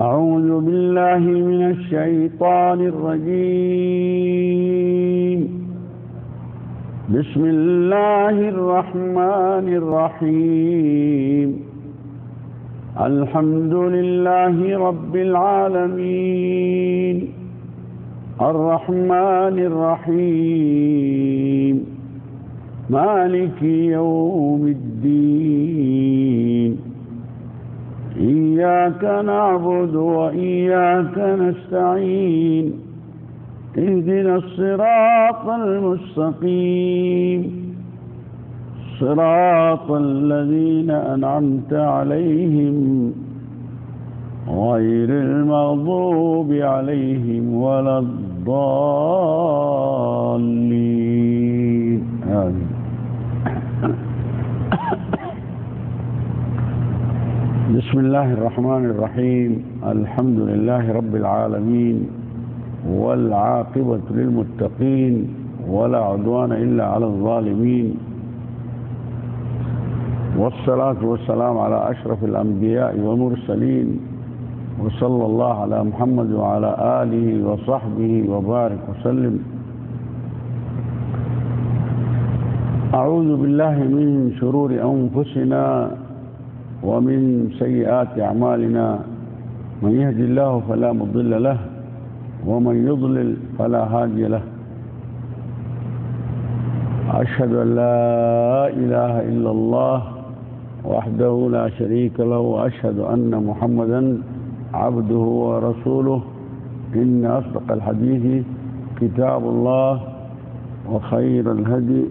أعوذ بالله من الشيطان الرجيم. بسم الله الرحمن الرحيم. الحمد لله رب العالمين الرحمن الرحيم مالك يوم الدين. إياك نعبد وإياك نستعين. اهدنا الصراط المستقيم صراط الذين أنعمت عليهم غير المغضوب عليهم ولا الضالين. آمين. بسم الله الرحمن الرحيم. الحمد لله رب العالمين والعاقبة للمتقين ولا عدوان إلا على الظالمين، والصلاة والسلام على أشرف الأنبياء والمرسلين، وصلى الله على محمد وعلى آله وصحبه وبارك وسلم. أعوذ بالله من شرور أنفسنا ومن سيئات أعمالنا. من يهد الله فلا مضل له ومن يضلل فلا هادي له. أشهد أن لا إله إلا الله وحده لا شريك له، وأشهد أن محمدا عبده ورسوله. إن أصدق الحديث كتاب الله، وخير الهدي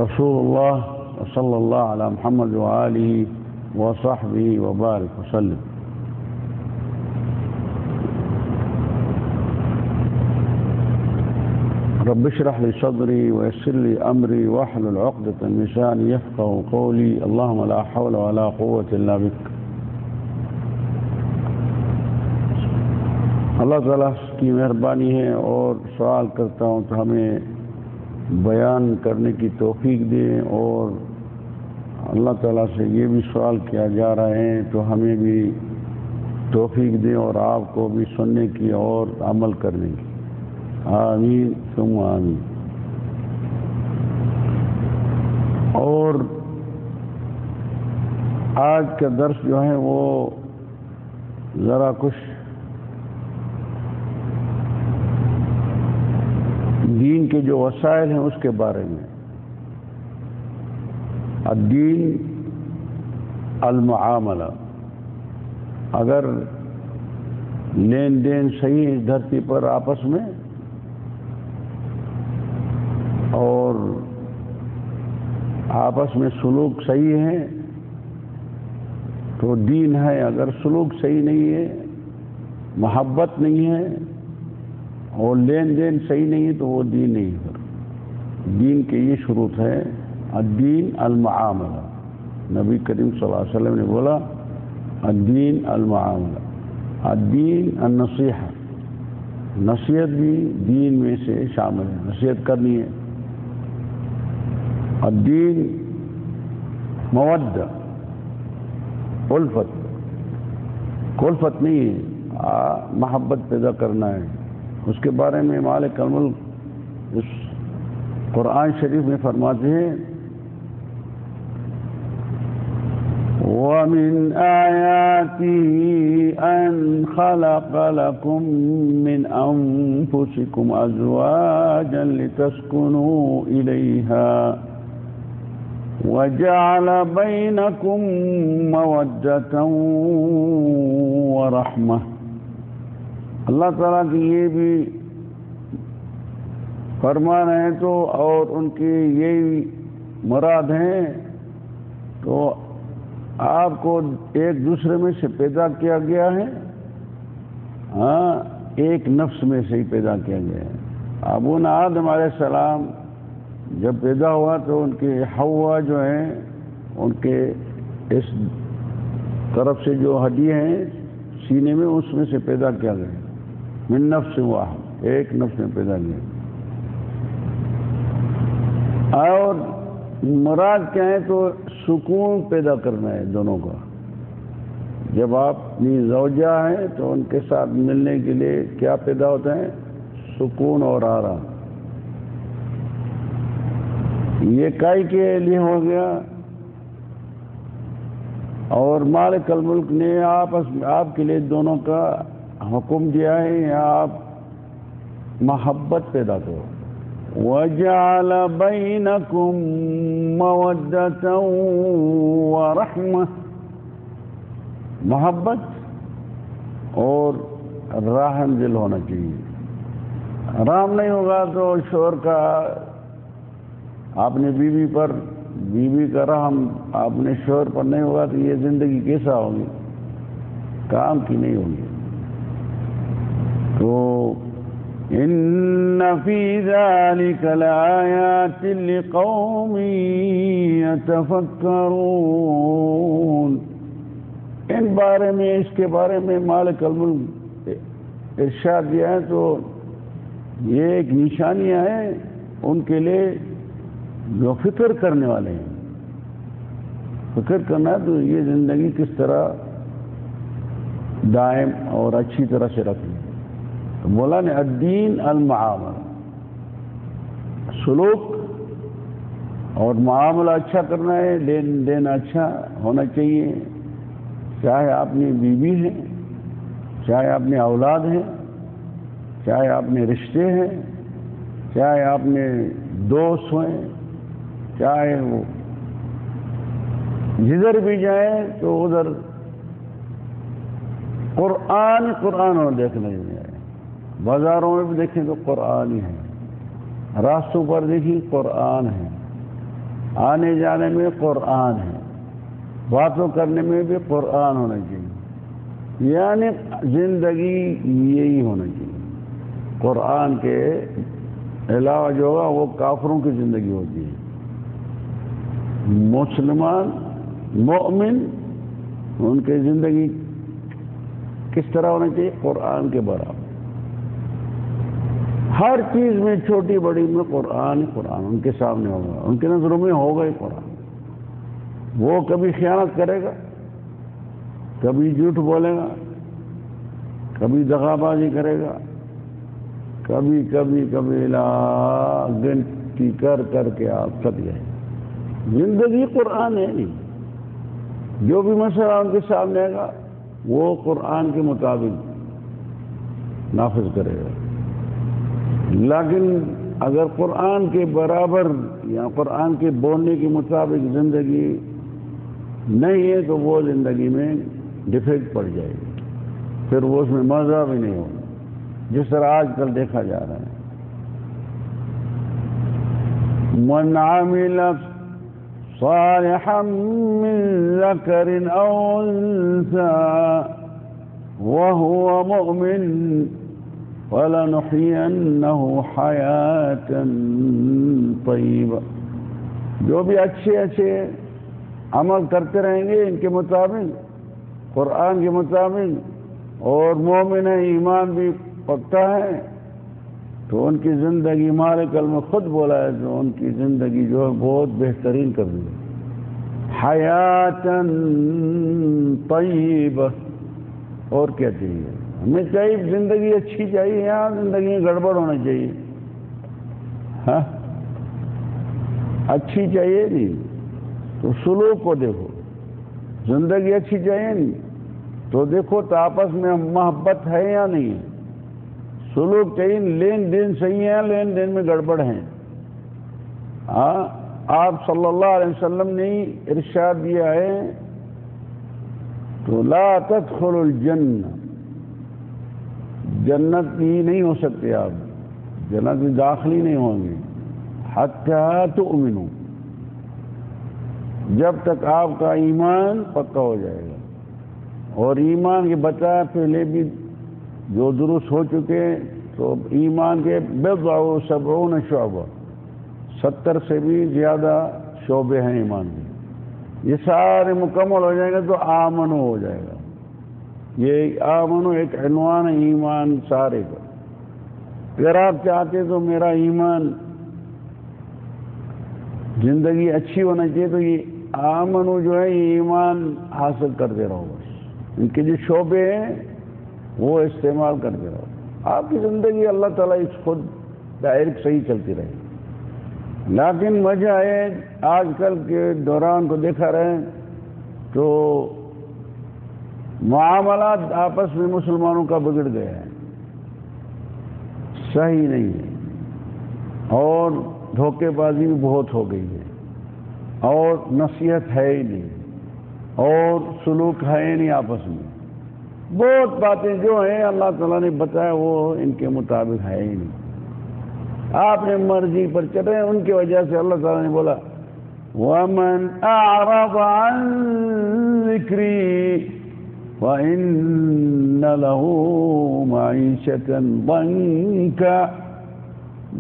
رسول الله، وصلى الله على محمد وآله وصحبه وبارك وسلم. رب اشرح لي صدري ويسر لي أمري واحلل عقدة من لساني يفقهوا قولي. اللهم لا حول ولا قوة إلا بك. اللہ تعالیٰ کی مہربانی ہے، اور سوال کرتا ہوں تو ہمیں بیان کرنے کی توفیق دیں، اور اللہ تعالیٰ سے یہ بھی سوال کیا جا رہا ہے تو ہمیں بھی توفیق دیں، اور آپ کو بھی سننے کی اور عمل کرنے کی. آمین ثم آمین. اور آج کا درس جو ہے وہ ذرا کچھ دین کے جو وسائل ہیں اس کے بارے میں. الدین المعاملہ. اگر لین دین صحیح ہے اس دھرتی پر آپس میں، اور آپس میں سلوک صحیح ہے تو دین ہے. اگر سلوک صحیح نہیں ہے، محبت نہیں ہے، اور لین دین صحیح نہیں ہے تو وہ دین نہیں ہے. دین کے یہ شروط ہے. الدین المعاملہ. نبی کریم صلی اللہ علیہ وسلم نے بولا الدین المعاملہ. الدین النصیحہ. نصیحت بھی دین میں سے شامل ہے، نصیحت کرنی ہے. الدین مودہ، الفت. الفت نہیں ہے، محبت پیدا کرنا ہے. اس کے بارے میں مالک الملک اس قرآن شریف میں فرماتے ہیں وَمِنْ آيَاتِهِ أَنْ خَلَقَ لَكُم مِّنْ أَنفُسِكُمْ أَزْوَاجًا لِتَسْكُنُوا إِلَيْهَا وَجَعَلَ بَيْنَكُم مَّوَدَّةً وَرَحْمَةً. اللہ تعالیٰ کی یہ بھی فرمان ہے تو، اور ان کی یہی مراد ہیں تو آپ کو ایک دوسرے میں سے پیدا کیا گیا ہے. ہاں، ایک نفس میں سے ہی پیدا کیا گیا ہے. ابونا آدم علیہ السلام جب پیدا ہوا تو ان کے حوا جو ہیں ان کے اس طرف سے جو ہڈی ہیں سینے میں، اس میں سے پیدا کیا گیا. من نفس واحد، ایک نفس میں پیدا کیا. اور مراد کیا ہے تو سکون پیدا کرنا ہے دونوں کا. جب آپ اپنی زوجہ ہیں تو ان کے ساتھ ملنے کے لیے کیا پیدا ہوتا ہے؟ سکون اور آرام. یہ کائی کے لیے ہو گیا. اور مالک الملک نے آپس میں آپ کے لیے دونوں کا حکم دیا ہے یا آپ محبت پیدا کرو. وَجَعَلَ بَيْنَكُمْ مَوَدَّةً وَرَحْمَةً. محبت اور رحم دل ہونا چاہیے. رحم نہیں ہوگا تو شوہر کا آپ نے بیوی پر، بیوی کا رحم آپ نے شوہر پر نہیں ہوگا تو یہ زندگی کیسا ہوگی؟ کام کی نہیں ہوگی. تو ان فی ذلک لآیات لقوم یتفکرون. ان بارے میں، اس کے بارے میں مالک الملک ارشاد دیا ہے تو یہ ایک نشانیاں ہیں ان کے لیے جو فکر کرنے والے ہیں. فکر کرنا تو یہ زندگی کس طرح دائم اور اچھی طرح سے رکھنی. مولا نے الدین المعاملہ، سلوک اور معاملہ اچھا کرنا ہے، لین دین اچھا ہونا چاہیے. چاہے اپنی بیوی ہیں، چاہے اپنے اولاد ہیں، چاہے اپنے رشتے ہیں، چاہے اپنے دوست ہیں، چاہے وہ جدھر بھی جائیں تو ادھر قرآن اور دیکھنے میں آئے. بازاروں میں بھی دیکھیں تو قرآن ہی ہے، راستوں پر دیکھیں قرآن ہے، آنے جانے میں قرآن ہے، باتوں کرنے میں بھی قرآن ہونا چاہیے. یعنی زندگی یہی ہونا چاہیے. قرآن کے علاوہ جو ہوگا وہ کافروں کی زندگی ہوتی ہے. مسلمان مومن ان کی زندگی کس طرح ہونا چاہیے؟ قرآن کے برابر. ہر چیز میں چھوٹی بڑی میں قرآن ان کے سامنے ہوگا، ان کے نظروں میں ہوگا ہی قرآن. وہ کبھی خیانت کرے گا، کبھی جھوٹ بولے گا، کبھی دغا بازی کرے گا، کبھی گنتی کر کے آپ تھک گئے. زندگی قرآن ہے نہیں. جو بھی مسئلہ ان کے سامنے آئے گا وہ قرآن کے مطابق نافذ کرے گا. لیکن اگر قرآن کے برابر یا قرآن کے بولنے کے مطابق زندگی نہیں ہے تو وہ زندگی میں ڈیفیکٹ پڑ جائے گی، پھر وہ اس میں مزہ بھی نہیں ہوگا، جس طرح آج کل دیکھا جا رہا ہے. من عمل صالحا من ذکر او انثى وهو مؤمن فَلَنُحْيِيَنَّهُ حَيَاةً طَيِّبَةً. جو بھی اچھے عمل کرتے رہیں گے ان کے مطابق، قرآن کے مطابق، اور مومن ہے، ایمان بھی پکتا ہے، تو ان کی زندگی مالک الملک خود بولا ہے جو ان کی زندگی جو ہے بہت بہترین کر دی. حیاتاً طیبہ. اور کیا چاہیے ہمیں؟ چاہیے زندگی اچھی چاہیے، یہاں زندگی میں گڑبڑ ہونا چاہیے. ہاں اچھی چاہیے نہیں تو سلوک کو دیکھو. زندگی اچھی چاہیے نہیں تو دیکھو تو آپس میں محبت ہے یا نہیں ہے. سلوک چاہیے، لین دین صحیح ہے، لین دین میں گڑبڑ ہیں. ہاں آپ صلی اللہ علیہ وسلم نے ارشاد دیا ہے تو لا تدخلوا الجنہ، جنت ہی نہیں ہو سکتے آپ، جنت میں داخل ہی نہیں ہوں گے حتی تؤمنوا، جب تک آپ کا ایمان پکا ہو جائے گا. اور ایمان کے بتایا پہلے بھی جو درست ہو چکے، تو ایمان کے بضع و سبعون شعبہ، 70 سے بھی زیادہ شعبے ہیں ایمان کے. یہ سارے مکمل ہو جائیں گے تو آمنو ہو جائے گا. یہ آمنو ایک عنوان ہے ایمان سارے کا. اگر آپ چاہتے تو میرا ایمان زندگی اچھی ہونا چاہیے تو یہ آمنو جو ہے یہ ایمان حاصل کرتے رہو بس. ان کے جو شعبے ہیں وہ استعمال کرتے رہو. آپ کی زندگی اللہ تعالیٰ اس خود ڈائریکٹ صحیح چلتی رہے. لیکن وجہ ہے آج کل کے دوران کو دیکھا رہے تو معاملات آپس میں مسلمانوں کا بگڑ گیا ہے، صحیح نہیں ہے، اور دھوکے بازی بھی بہت ہو گئی ہے، اور نصیحت ہے ہی نہیں، اور سلوک ہے ہی نہیں آپس میں. بہت باتیں جو ہیں اللہ تعالیٰ نے بتایا وہ ان کے مطابق ہے ہی نہیں. آپ نے مرضی پر چل رہے ہیں، ان کی وجہ سے اللہ تعالیٰ نے بولا وَمَنْ أَعْرَضَ عَنْ ذِكْرِي وَإِنَّ لَهُ مَعِيشَةً ضَنْكَ.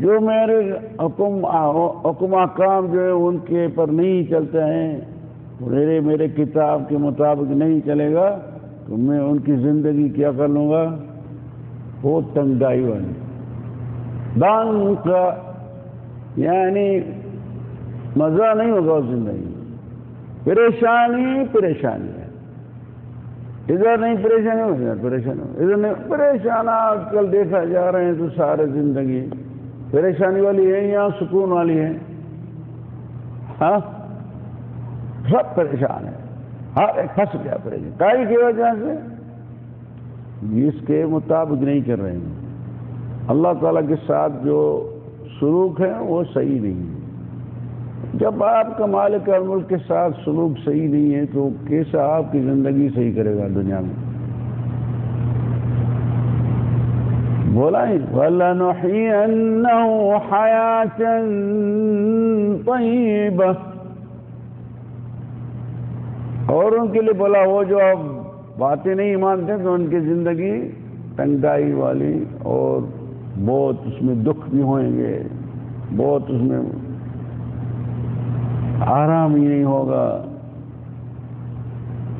جو میرے حکم احکام جو ہے ان کے پر نہیں چلتے ہیں، میرے کتاب کے مطابق نہیں چلے گا تو میں ان کی زندگی کیا کر لوں گا، بہت تنگائی والی. ضنک یعنی مزہ نہیں ہوگا اس زندگی میں، پریشانی ہے. ادھر نہیں پریشانی ہو، ادھر پریشانی ہو، ادھر نہیں پریشان. آج کل دیکھا جا رہے ہیں تو سارے زندگی پریشانی والی ہے یا سکون والی ہے؟ ہاں، سب پریشان ہے، ہر ایک پھنس گیا پریشان. کائی کی وجہ سے اس کے مطابق نہیں کر رہے ہیں. اللہ تعالیٰ کے ساتھ جو سلوک ہے وہ صحیح نہیں ہے. جب آپ کا مالک الملک کے ساتھ سلوک صحیح نہیں ہے تو کیسا آپ کی زندگی صحیح کرے گا دنیا میں؟ بولا ہی وَلَنُحْيِيَنَّهُ حَيَاةً طَيِّبَةً. اور ان کے لیے بولا وہ جو اب باتیں نہیں مانتے تو ان کی زندگی تنگائی والی، اور بہت اس میں دکھ بھی ہوئیں گے، بہت اس میں آرام ہی نہیں ہوگا.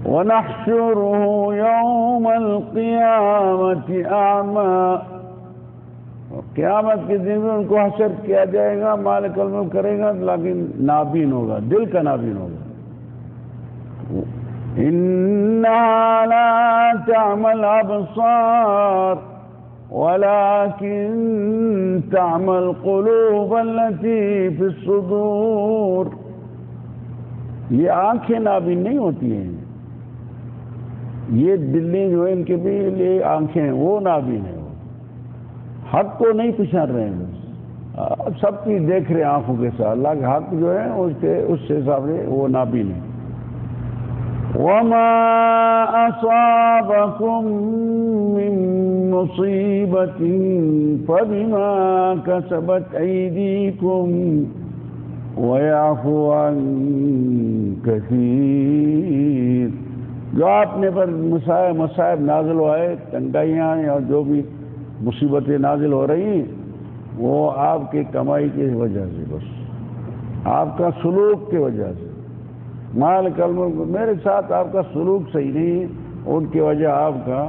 وَنَحْشُرُهُ يَوْمَ الْقِيَامَةِ أَعْمَى. قیامت کے دن میں ان کو حشر کیا جائے گا، مالک الملک کرے گا لیکن نابین ہوگا، دل کا نابین ہوگا. إِنَّهَا لَا تَعْمَى الْأَبْصَارُ وَلَكِنْ تَعْمَى الْقُلُوبُ الَّتِي فِي الصُّدُورِ. یہ آنکھیں نابین نہیں ہوتی ہیں، یہ دلیں جو ہیں ان کے بھی لیے آنکھیں ہیں، وہ نابین ہیں. حق کو نہیں پہچان رہے ہیں، بس سب چیز دیکھ رہے ہیں آنکھوں کے ساتھ، اللہ کے حق جو ہے اس سے حساب سے وہ نابین ہے. وَمَا أَصَابَكُم مِّن مُّصِيبَةٍ فَبِمَا كَسَبَتْ أَيْدِيكُمْ وَيَعْفُو عَن كَثِيرٍ. جو آپ نے پر مصائب نازل ہوئے، تنگائیاں اور جو بھی مصیبتیں نازل ہو رہی ہیں وہ آپ کی کمائی کی وجہ سے، بس آپ کا سلوک کی وجہ سے. مالک الملک میرے ساتھ آپ کا سلوک صحیح نہیں ہے، ان کی وجہ آپ کا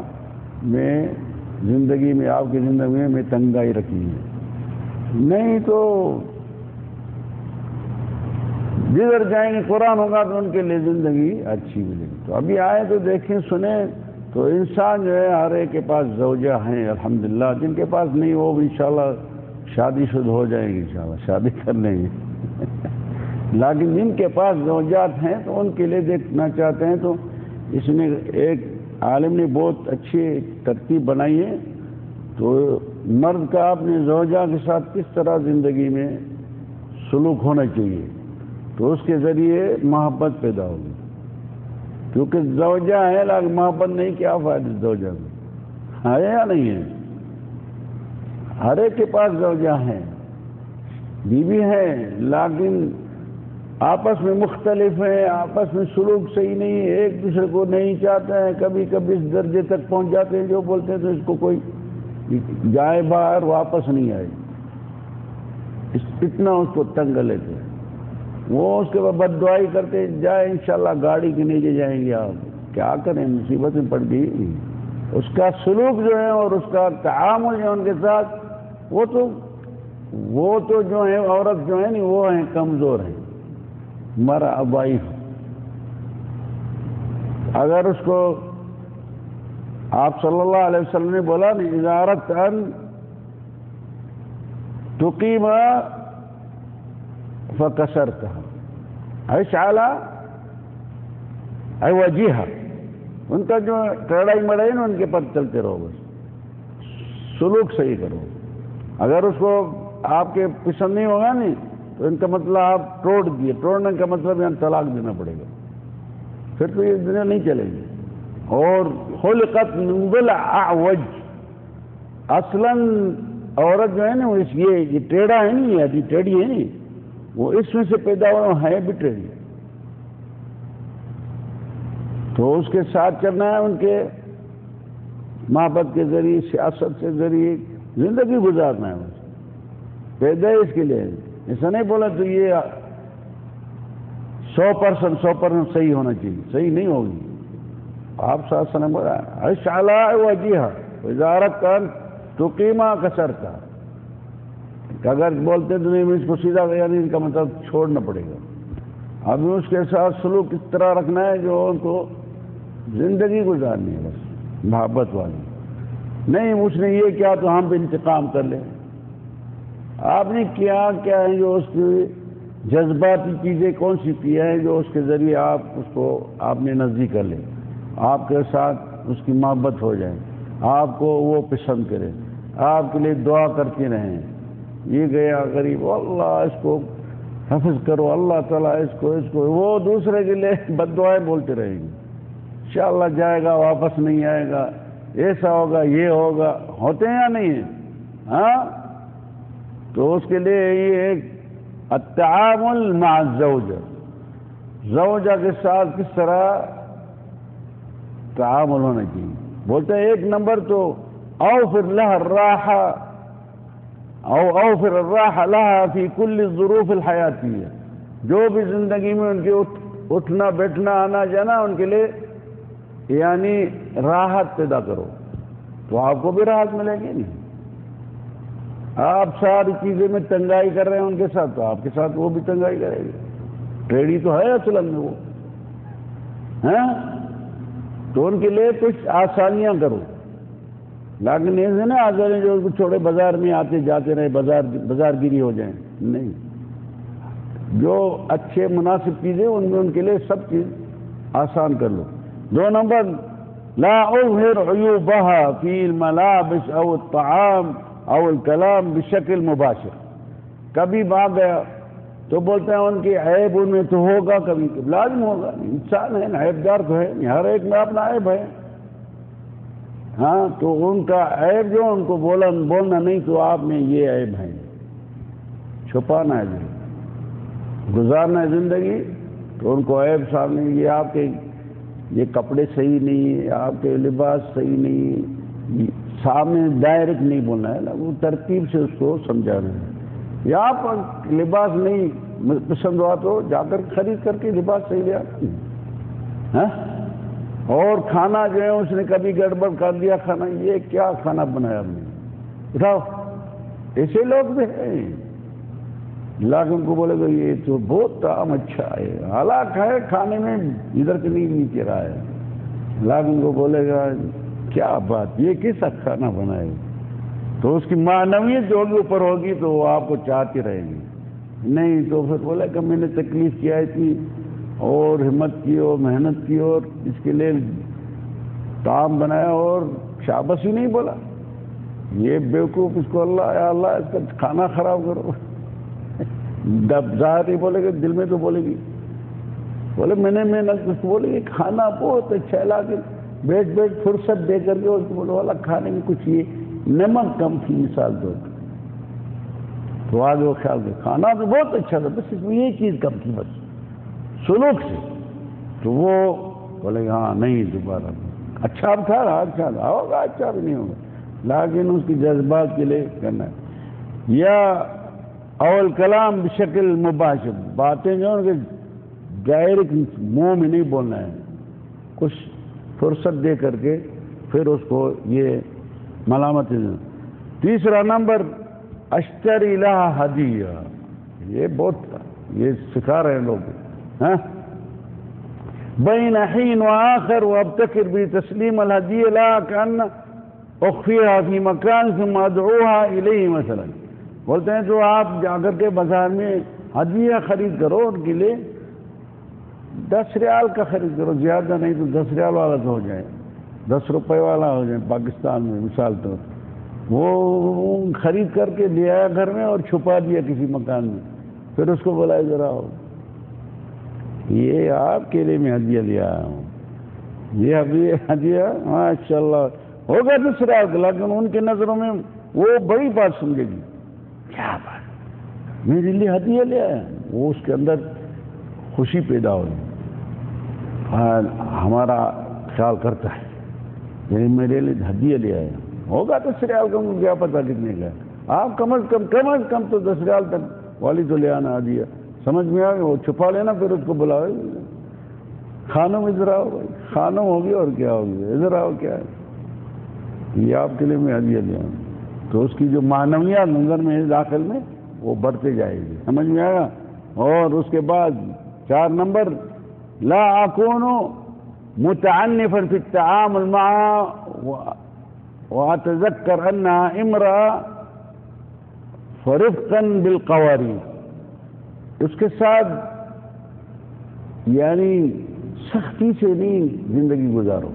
میں زندگی میں آپ کی زندگی میں تنگائی رکھی ہے. نہیں تو جدھر جائیں گے قرآن ہوگا تو ان کے لیے زندگی اچھی ملے گی. تو ابھی آئے تو دیکھیں سنیں تو انسان جو ہے ہر ایک کے پاس زوجہ ہیں الحمدللہ، جن کے پاس نہیں وہ بھی انشاءاللہ شادی شدہ ہو جائیں گے، انشاءاللہ شادی کر لیں گے. لیکن جن کے پاس زوجات ہیں تو ان کے لیے دیکھنا چاہتے ہیں تو اس میں ایک عالم نے بہت اچھی ترتیب بنائی ہے. تو مرد کا اپنے زوجہ کے ساتھ کس طرح زندگی میں سلوک ہونا چاہیے تو اس کے ذریعے محبت پیدا ہوگی. کیونکہ زوجہ ہے لیکن محبت نہیں، کیا فائدہ زوجہ میں ہے یا نہیں ہے؟ ہر ایک کے پاس زوجہ ہیں، بیوی ہے، لیکن آپس میں مختلف ہیں، آپس میں سلوک صحیح نہیں ہے، ایک دوسرے کو نہیں چاہتے ہیں. کبھی کبھی اس درجے تک پہنچ جاتے ہیں جو بولتے ہیں تو اس کو کوئی جائے باہر واپس نہیں آئے، اتنا اس کو تنگ لیتے ہیں. وہ اس کے بعد بد دعائی کرتے جائے انشاءاللہ گاڑی کے نیچے جائیں گے. آپ کیا کریں، مصیبت میں پڑ گئی. اس کا سلوک جو ہے اور اس کا تعامل جو ہے ان کے ساتھ وہ تو جو ہے عورت جو ہے وہ ہیں کمزور ہیں، مرا ابائی. اگر اس کو آپ صلی اللہ علیہ وسلم نے بولا اذا اردت ان تقیم فکسرتها عش علی عوجها، ان کا جو ٹیڑھائی مڑائی نا ان کے پر چلتے رہو، بس سلوک صحیح کرو. اگر اس کو آپ کے پسند نہیں ہوگا نہیں تو ان کا مطلب آپ توڑ دیے. توڑنے کا مطلب یہاں طلاق دینا پڑے گا، پھر تو یہ دنیا نہیں چلے گی. اور خلقت من ضلع اعوج، اصلاً عورت جو ہے نا یہ ٹیڑھا ہے نہیں، یہ ٹیڑھی ہے نہیں، وہ اس میں سے پیدا ہوا ہے بھی ٹیڑھی. تو اس کے ساتھ چلنا ہے، ان کے محبت کے ذریعے، سیاست کے ذریعے زندگی گزارنا ہے. پیدا اس کے لیے ایسا نہیں بولا تو یہ 100% صحیح ہونا چاہیے، صحیح نہیں ہوگی. آپ صلی اللہ علیہ وسلم بولا عش علی وجہها اذا اردت ان تقیم کسرتها. اگر بولتے تو نہیں اس کو سیدھا یعنی ان کا مطلب چھوڑنا پڑے گا. اب اس کے ساتھ سلوک اس طرح رکھنا ہے جو ان کو زندگی گزارنی ہے، بس محبت والی. نہیں اس نے یہ کیا تو ہم بھی انتقام کر لیں. آپ نے کیا ہے جو اس کی جذباتی چیزیں کون سی کی ہیں جو اس کے ذریعے آپ نے نزدیک کر لیں، آپ کے ساتھ اس کی محبت ہو جائے، آپ کو وہ پسند کرے، آپ کے لیے دعا کرتے رہیں. یہ گیا غریب، اللہ اس کو حفظ کرو، اللہ تعالیٰ اس کو وہ دوسرے کے لیے بد دعائیں بولتے رہیں گے. انشاءاللہ جائے گا، واپس نہیں آئے گا، ایسا ہوگا، یہ ہوگا. ہوتے ہیں یا نہیں ہیں؟ ہاں. تو اس کے لیے یہ ایک التعامل مع الزوجہ، زوجہ کے ساتھ کس طرح تعامل ہونا چاہیے. بولتے ہیں 1 نمبر تو اوفر لها الراحة اوفر الراحة لها في كل الظروف الحیاتیہ. جو بھی زندگی میں ان کے اٹھنا بیٹھنا آنا جانا ان کے لیے یعنی راحت پیدا کرو، تو آپ کو بھی راحت ملے گی. نہیں آپ ساری چیزیں میں تنگائی کر رہے ہیں ان کے ساتھ، تو آپ کے ساتھ وہ بھی تنگائی کرے گی. ٹیڑھی تو ہے اصل میں وہ، ہاں. تو ان کے لیے کچھ آسانیاں کرو. لیکن ایسے نا آگے جو چھوڑے بازار میں آتے جاتے رہے، بازار گیری ہو جائیں. نہیں، جو اچھے مناسب چیزیں ان میں ان کے لیے سب چیز آسان کر لو. 2 نمبر لا اظہر عیوبها فی الملابس او الطعام او الکلام بشکل مباشر. کبھی بھاگ گیا تو بولتے ہیں ان کی عیب ان میں تو ہوگا، کبھی لازم ہوگا. انسان ہے، عیب دار تو ہے، ہر ایک میں اپنا عیب ہے. ہاں تو ان کا عیب جو ان کو بولنا نہیں تو آپ میں یہ عیب ہے، چھپانا ہے. گزارنا ہے زندگی تو ان کو عیب سامنے، یہ آپ کے یہ کپڑے صحیح نہیں، آپ کے لباس صحیح نہیں، سامنے ڈائریکٹ نہیں بولنا ہے، وہ ترتیب سے اس کو سمجھانا ہے. یا آپ لباس نہیں پسند ہوا تو جا کر خرید کر کے لباس صحیح لیا. ہاں. اور کھانا جو ہے اس نے کبھی گڑبڑ کر دیا کھانا، یہ کیا کھانا بنایا ہم نے، اٹھاؤ. ایسے لوگ بھی ہیں، لیکن کو بولے گا یہ تو بہت طعم اچھا ہے، حالانکہ ہے کھانے میں ادھر سے نہیں نیچے رہا ہے، لیکن کو بولے گا کیا بات، یہ کیسا کھانا بنائے. تو اس کی معنویت جو ہوگی اوپر ہوگی تو وہ آپ کو چاہتی رہے گی. نہیں تو پھر بولے کہ میں نے تکلیف کیا تھی اور ہمت کی اور محنت کی اور اس کے لیے طعام بنایا اور شاباش ہی نہیں بولا. یہ بیوقوف، اس کو اللہ یا اللہ اس کا کھانا خراب کرو. ظاہر نہیں بولے گا، دل میں تو بولے گی. بولے میں نے محنت، بولے گی کھانا بہت اچھا ہے، لیکن بیٹھ فرصت دے کر کے اس کو بولے والا کھانے میں کچھ یہ نمک کم تھی مثال دو، تو آگے وہ خیال دے کھانا تو بہت اچھا تھا، بس اس میں یہ چیز کم تھی بس سلوک سے. تو وہ بولے گا ہاں نہیں دوبارہ اچھا تھا، اچھا ہوگا، اچھا بھی نہیں ہوگا، لیکن اس کی جذبات کے لیے کرنا ہے. یا اول کلام بشکل مباشر، باتیں جو ان کے ڈائریکٹ منہ میں نہیں بولنا ہے، کچھ فرصت دے کر کے پھر اس کو یہ ملامت. 3 نمبر اشتری لها ہدیہ. یہ بہت یہ سکھا رہے ہیں لوگ. ہاں بين حين وآخر وابتكر بتسليم الهدية لا كأن أخفيها في مكان ثم أدعوها إليه مثلا. بولتے ہیں تو آپ جا کر کے بازار میں ہدیہ خرید کرو ان کے لیے 10 ریال کا خرید کرو، زیادہ نہیں تو 10 ریال والا تو ہو جائے، 10 روپے والا ہو جائے پاکستان میں مثال طور. وہ خرید کر کے لے آیا گھر میں اور چھپا دیا کسی مکان میں، پھر اس کو بولا ذرا ہو یہ آپ کے لیے میں ہدیہ لیا آیا ہوں، یہ ہدیہ ماشاء اللہ ہوگا 10 ریال کا، لیکن ان کے نظروں میں وہ بڑی بات سمجھے گی، کیا بات میرے لیے ہدیہ لے آیا، وہ اس کے اندر خوشی پیدا ہوئی، ہمارا خیال کرتا ہے یہ میرے لیے ہدیہ لے آیا. ہوگا 10 ریال کا، مجھے کیا پتا کتنے کا. آپ کم از کم تو 10 ریال تک والی تو لے آنا ہدیہ. سمجھ میں آ گیا؟ وہ چھپا لینا، پھر اس کو بلاؤ خانوں میں ادھر آؤ بھائی، خانوں ہوگی اور کیا ہوگی، ادھر آؤ کیا ہے یہ آپ کے لیے میں ہدیہ لے آؤں. تو اس کی جو معنویات نظر میں داخل میں وہ بڑھتے جائے گی. سمجھ میں آیا؟ اور اس کے بعد 4 نمبر لا اكون متعنفا في التعامل معها واتذكر انها امرأة فرفقا بالقوارير. اس کے ساتھ یعنی سختی سے نہیں زندگی گزارو،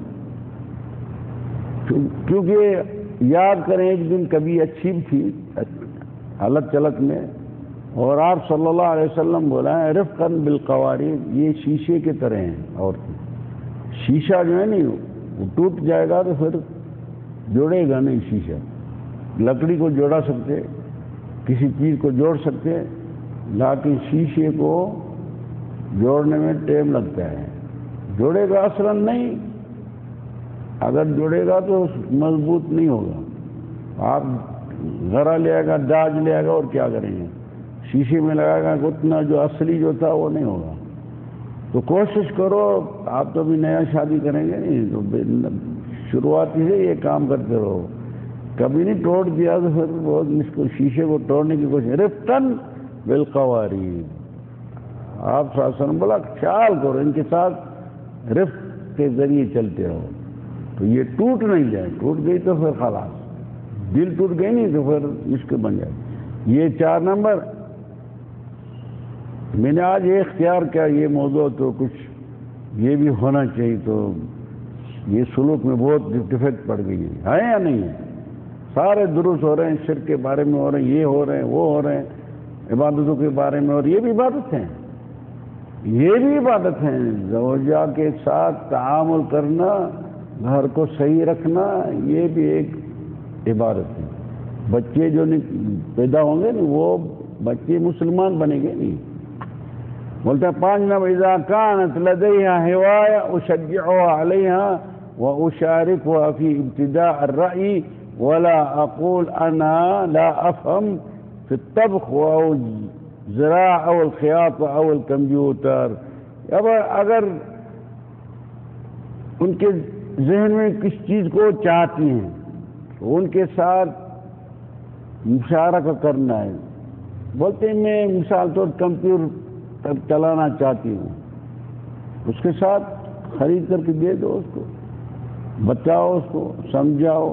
کیونکہ یاد کریں ایک دن کبھی اچھی تھی حالت چلت میں، اور آپ صلی اللہ علیہ وسلم بولا ہے رفقا بالقواریر، یہ شیشے کے طرح ہیں. اور شیشہ جو ہے نہیں وہ ٹوٹ جائے گا تو پھر جوڑے گا نہیں. شیشہ لکڑی کو جوڑا سکتے، کسی چیز کو جوڑ سکتے، لیکن شیشے کو جوڑنے میں ٹائم لگتا ہے. جوڑے گا اصلاً نہیں، اگر جوڑے گا تو مضبوط نہیں ہوگا. آپ غرا لے آئے گا، داج لے آئے گا اور کیا کریں گے، شیشے میں لگائے گا، اتنا جو اصلی جو تھا وہ نہیں ہوگا. تو کوشش کرو، آپ تو بھی نیا شادی کریں گے نہیں تو شروعاتی سے یہ کام کرتے رہو. کبھی نہیں توڑ دیا تو پھر بہت مشکل شیشے کو توڑنے کی کوشش. رفقاً بالقواریر، آپ صلی اللہ علیہ وسلم بولا خیال کرو ان کے ساتھ رفق کے ذریعے چلتے رہو تو یہ ٹوٹ نہیں جائے. ٹوٹ گئی تو پھر خلاص، دل ٹوٹ گئی نہیں تو پھر مشکل بن جائے. یہ 4 نمبر میں نے آج یہ اختیار کیا، یہ موضوع تو کچھ یہ بھی ہونا چاہیے. تو یہ سلوک میں بہت ڈیفیکٹ پڑ گئی ہے یا نہیں ہے؟ سارے دروس ہو رہے ہیں، شرک کے بارے میں ہو رہے ہیں، یہ ہو رہے ہیں، وہ ہو رہے ہیں، عبادتوں کے بارے میں، اور یہ بھی عبادت ہیں، یہ بھی عبادت ہیں. زوجہ کے ساتھ تعامل کرنا، گھر کو صحیح رکھنا، یہ بھی ایک عبادت ہے. بچے جو پیدا ہوں گے وہ بچے مسلمان بنیں گے نہیں. بولتا ہے 5 نمبر اذا كانت لديها هواية اشجعها عليها واشاركها في ابتداء الرأي ولا اقول انا لا افهم في الطبخ او الزراعة او الخياطة او الكمبيوتر. اگر ان کے ذہن میں کس چیز کو چاہتی ہیں تو ان کے ساتھ مشارکہ کرنا ہے. بولتے ہیں میں مثال طور کمپیوٹر چلانا چاہتی ہوں، اس کے ساتھ خرید کر کے دے دو، اس کو بتاؤ، اس کو سمجھاؤ.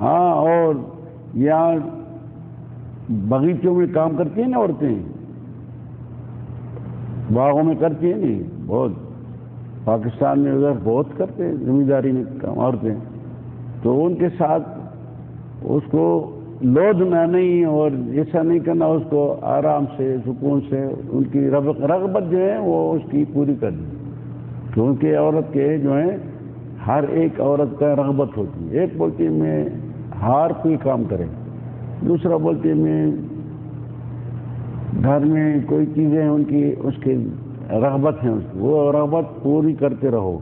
ہاں، اور یہاں باغیچوں میں کام کرتی ہیں نا عورتیں، باغوں میں کرتی ہیں نہیں، بہت پاکستان میں ادھر بہت کرتے ہیں زمینداری میں کام عورتیں. تو ان کے ساتھ اس کو لودنا نہیں اور ایسا نہیں کرنا، اس کو آرام سے سکون سے ان کی رغبت جو ہے وہ اس کی پوری کرنی. کیونکہ عورت کے جو ہیں ہر ایک عورت کا رغبت ہوتی ہے. ایک بولتی ہے میں ہار کوئی کام کرے، دوسرا بولتی ہے میں گھر میں کوئی چیزیں ان کی اس کی رغبت ہیں، وہ رغبت پوری کرتے رہو.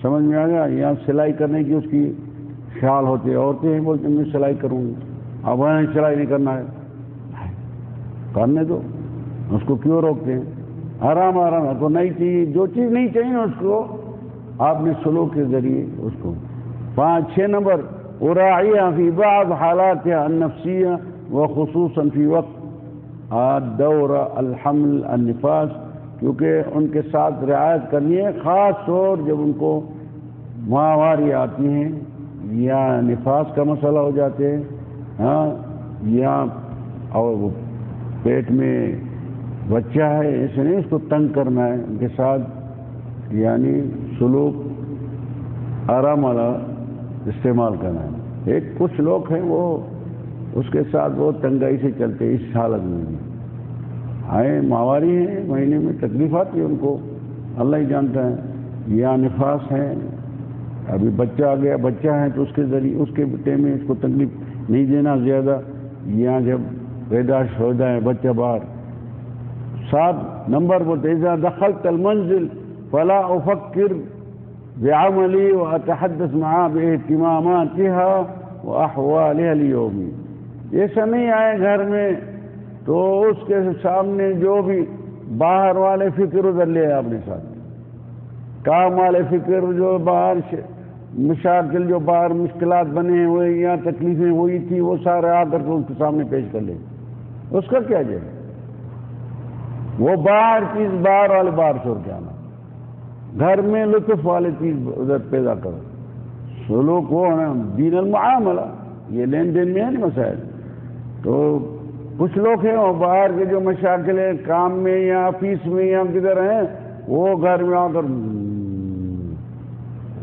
سمجھ میں آ گیا؟ یہاں سلائی کرنے کی اس کی خیال ہوتی ہے، عورتیں بولتی ہیں میں سلائی کروں گی، اب وہاں سلائی نہیں کرنا ہے، کرنے دو، اس کو کیوں روکتے ہیں؟ آرام آرام کو نہیں چاہیے، جو چیز نہیں چاہیے نا اس کو آپ نے سلوک کے ذریعے اس کو. 5-6 نمبر اراعیہ فی بعض حالات النفسیہ وخصوصاً فی وقت الدورہ الحمل النفاس کیونکہ ان کے ساتھ رعایت کرنی ہے، خاص طور جب ان کو ماہواری آتی ہیں یا نفاس کا مسئلہ ہو جاتے ہیں، ہاں، یا اور وہ پیٹ میں بچہ ہے، ایسے نہیں اس کو تنگ کرنا ہے، ان کے ساتھ یعنی سلوک آرام والا استعمال کرنا ہے۔ ایک کچھ لوگ ہیں وہ اس کے ساتھ وہ تنگائی سے چلتے ہیں اس حالت میں بھی، آئے ماہواری ہیں، مہینے میں تکلیف آتی ہے ان کو، اللہ ہی جانتا ہے، یا نفاس ہے، ابھی بچہ آ گیا، بچہ ہے تو اس کے ذریعے اس کے ٹائم میں اس کو تکلیف نہیں دینا زیادہ، یا جب پیدائش ہو جائے بچہ باہر۔ 7 نمبر بولتے اذا دخلت المنزل فلا افکر بعملی واتحدث معاه باهتماماتها واحوالها اليومي، ایسا نہیں آئے گھر میں تو اس کے سامنے جو بھی باہر والے فکر ادھر لے آئے اپنے ساتھ، کام والے فکر جو باہر مشاکل جو باہر مشکلات بنے ہوئے یا تکلیفیں ہوئی تھی وہ سارے آ کر کے اس کے سامنے پیش کر لے، اس کا کیا جائے؟ وہ باہر چیز باہر والے باہر چھوڑ کے آنا، گھر میں لطف والی چیز ادھر پیدا کرو، سلوک وہ ہے دین المعاملہ، یہ لین دین میں ہے نا مسائل۔ تو کچھ لوگ ہیں وہ باہر کے جو مشاکل ہیں کام میں یا آفس میں یا کدھر ہیں، وہ گھر میں آ کر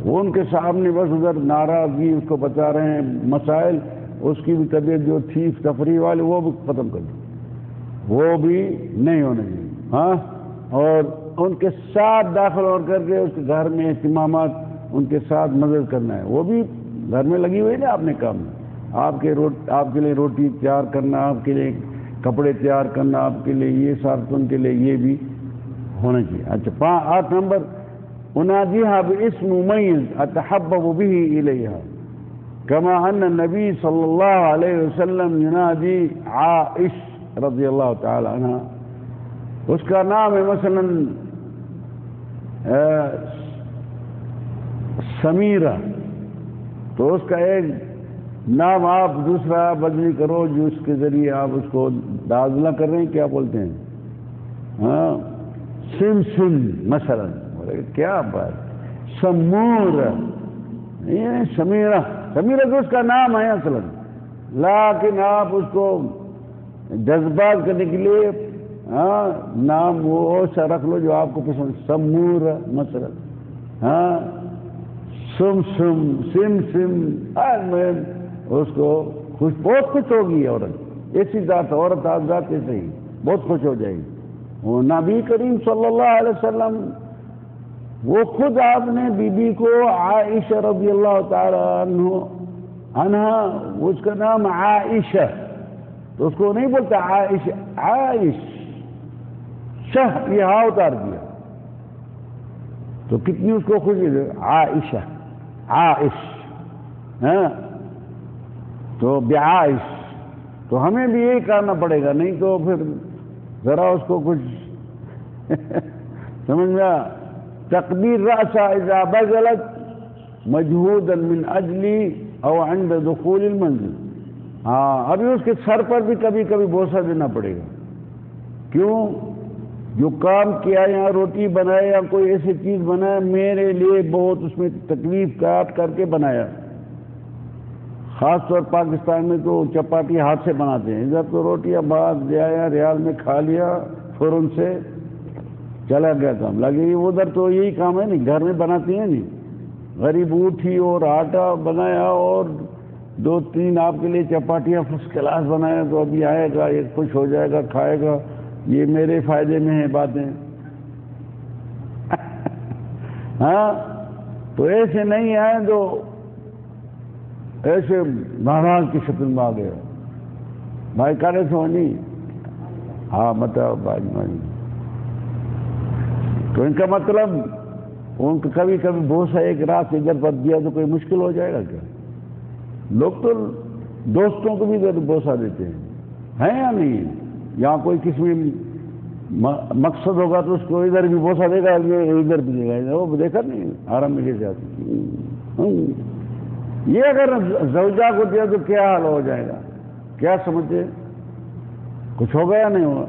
وہ ان کے سامنے بس ادھر ناراضگی اس کو بتا رہے ہیں، مسائل اس کی بھی طبیعت جو تھی تفریح والی وہ بھی ختم کر دی، وہ بھی نہیں ہونے چاہیے، ہاں، اور ان کے ساتھ داخل اور کر کے اس کے گھر میں اہتمامات ان کے ساتھ مدد کرنا ہے، وہ بھی گھر میں لگی ہوئی نا اپنے کام میں، آپ کے لیے روٹی تیار کرنا، آپ کے لیے کپڑے تیار کرنا، آپ کے لیے یہ سارا ان کے لیے یہ بھی ہونا چاہیے۔ اچھا 8 نمبر انادیها باسم مميز اتحبب به اليها كما ان النبي صلى الله عليه وسلم ينادي عائش رضی اللہ تعالی عنہ، اس کا نام ہے مثلا سمیرہ، تو اس کا ایک نام آپ دوسرا بدلی کرو جو اس کے ذریعے آپ اس کو داخلہ کر رہے ہیں، کیا بولتے ہیں، ہاں، سم مثلا، کیا بات، سمور، یہ سمیرہ تو اس کا نام ہے اصلا، لیکن آپ اس کو جذبات کرنے کے لیے ہاں نام وہ سا رکھ لو جو آپ کو پسند، سمور مثلا، ہاں، سم میں اس کو بہت خوش ہوگی عورت، ایسی ذات عورت آپ ذات ایسے ہی بہت خوش ہو جائے گی۔ وہ نبی کریم صلی اللہ علیہ وسلم وہ خود آپ نے بی بی کو عائشہ رضی اللہ تعالی عنہا، اس کا نام عائشہ، تو اس کو نہیں بولتا عائشہ، عائش شہ یہ ہاں اتار دیا تو کتنی اس کو خوشی ہے، عائشہ عائش، ہاں، تو بعائش، تو ہمیں بھی یہی کرنا پڑے گا، نہیں تو پھر ذرا اس کو کچھ سمجھ میں تقدیر رأسا اذا بذلت مجهودا من اجلی او عند دخول المنزل، ہاں، ابھی اس کے سر پر بھی کبھی کبھی بوسہ دینا پڑے گا، کیوں؟ جو کام کیا یا روٹی بنائے یا کوئی ایسی چیز بنائے میرے لیے بہت اس میں تکلیف کاٹ کر کے بنایا، خاص طور پاکستان میں تو چپاٹی ہاتھ سے بناتے ہیں، ادھر تو روٹیاں بعد دیا یا ریال میں کھا لیا فوراً سے چلا گیا کام، لگے ادھر تو یہی کام ہے نہیں، گھر میں بناتی ہیں نہیں، غریب اٹھی اور آٹا بنایا اور 2-3 آپ کے لیے چپاٹیاں فرسٹ کلاس بنایا، تو ابھی آئے گا یہ خوش ہو جائے گا کھائے گا، یہ میرے فائدے میں ہیں باتیں ہاں، تو ایسے نہیں آئے تو ایسے مہاراج کی شکل میں آ گیا، بھائی کرے سو نہیں، ہاں بتاؤ بھائی، تو ان کا مطلب ان کو کبھی کبھی بوسہ ایک رات ادھر پر دیا تو کوئی مشکل ہو جائے گا کیا؟ لوگ تو دوستوں کو بھی بوسہ دیتے ہیں یا نہیں؟ یہاں کوئی کسی میں مقصد ہوگا تو اس کو ادھر بھی بوسہ دے گا، ادھر بھی دے گا، وہ دیکھا نہیں آرام میں کیسے آتی، یہ اگر زوجہ کو دیا تو کیا حال ہو جائے گا؟ کیا سمجھتے؟ کچھ ہوگا یا نہیں ہوگا؟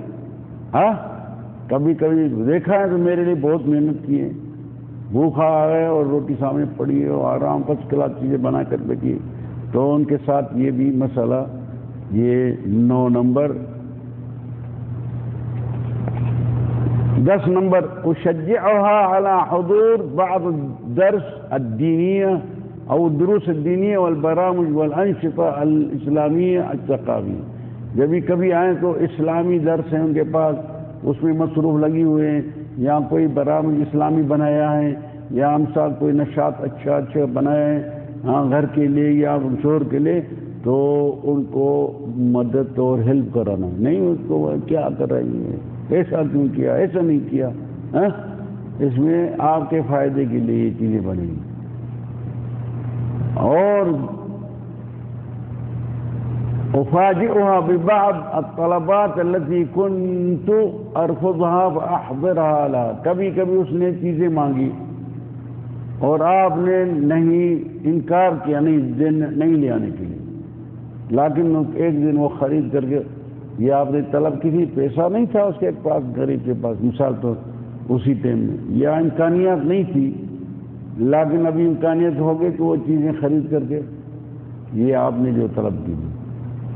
ہاں کبھی کبھی دیکھا ہے تو میرے لیے بہت محنت کی ہے، بھوکھا آ گئے اور روٹی سامنے پڑی ہے اور آرام فرسٹ کلاس چیزیں بنا کر بیٹھی، تو ان کے ساتھ یہ بھی مسئلہ، یہ 9 نمبر۔ 10 نمبر أشجعها على حضور بعض الدرس الدينية أو الدروس الدينية والبرامج والأنشطة الإسلامية الثقافية۔ جبھی کبھی آئیں تو اسلامی درس ہیں ان کے پاس، اس میں مصروف لگی ہوئے ہیں، یا کوئی برامج اسلامی بنایا ہے، یا ہم ساتھ کوئی نشاط اچھا بنایا ہے، ہاں گھر کے لیے یا شور کے لیے، تو ان کو مدد اور ہیلپ کرانا، نہیں اس کو کیا کر رہی ہے، ایسا کیوں کیا، ایسا نہیں کیا، اس میں آپ کے فائدے کے لیے یہ چیزیں بنیں گی۔ اور أفاجئها ببعض الطلبات التي كنت أرفضها فأحضرها لها۔ کبھی کبھی اس نے چیزیں مانگی اور آپ نے نہیں انکار کیا، نہیں لے آنے کے لیے، لیکن ایک دن وہ خرید کر کے، یہ آپ نے طلب کی تھی، پیسہ نہیں تھا اس کے پاس، غریب کے پاس مثال تو اسی ٹائم میں، یا امکانیات نہیں تھی، لیکن ابھی امکانیت ہو گئی تو وہ چیزیں خرید کر کے یہ آپ نے جو طلب کی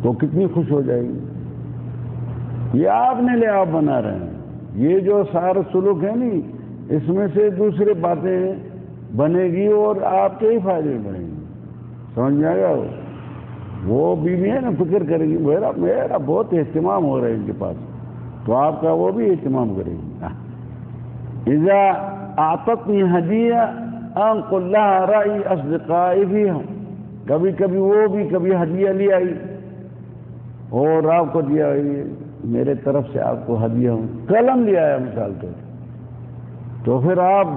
تو کتنی خوش ہو جائے گی۔ یہ آپ نے لے آپ بنا رہے ہیں، یہ جو سارا سلوک ہے نہیں، اس میں سے دوسری باتیں بنے گی اور آپ کے ہی فائدے بنے گی، سمجھ میں آ گیا؟ وہ بیوی ہے نا، فکر کرے گی میرا بہت اہتمام ہو رہا ہے ان کے پاس، تو آپ کا وہ بھی اہتمام کرے گی۔ اذا اعطتنی ہدیہ انقل لها رأی اصدقائی فیہا، کبھی کبھی وہ بھی کبھی ہدیہ لے آئی اور آپ کو دیا، میرے طرف سے آپ کو ہدیہ ہوں، قلم لے آیا مثال کے، تو پھر آپ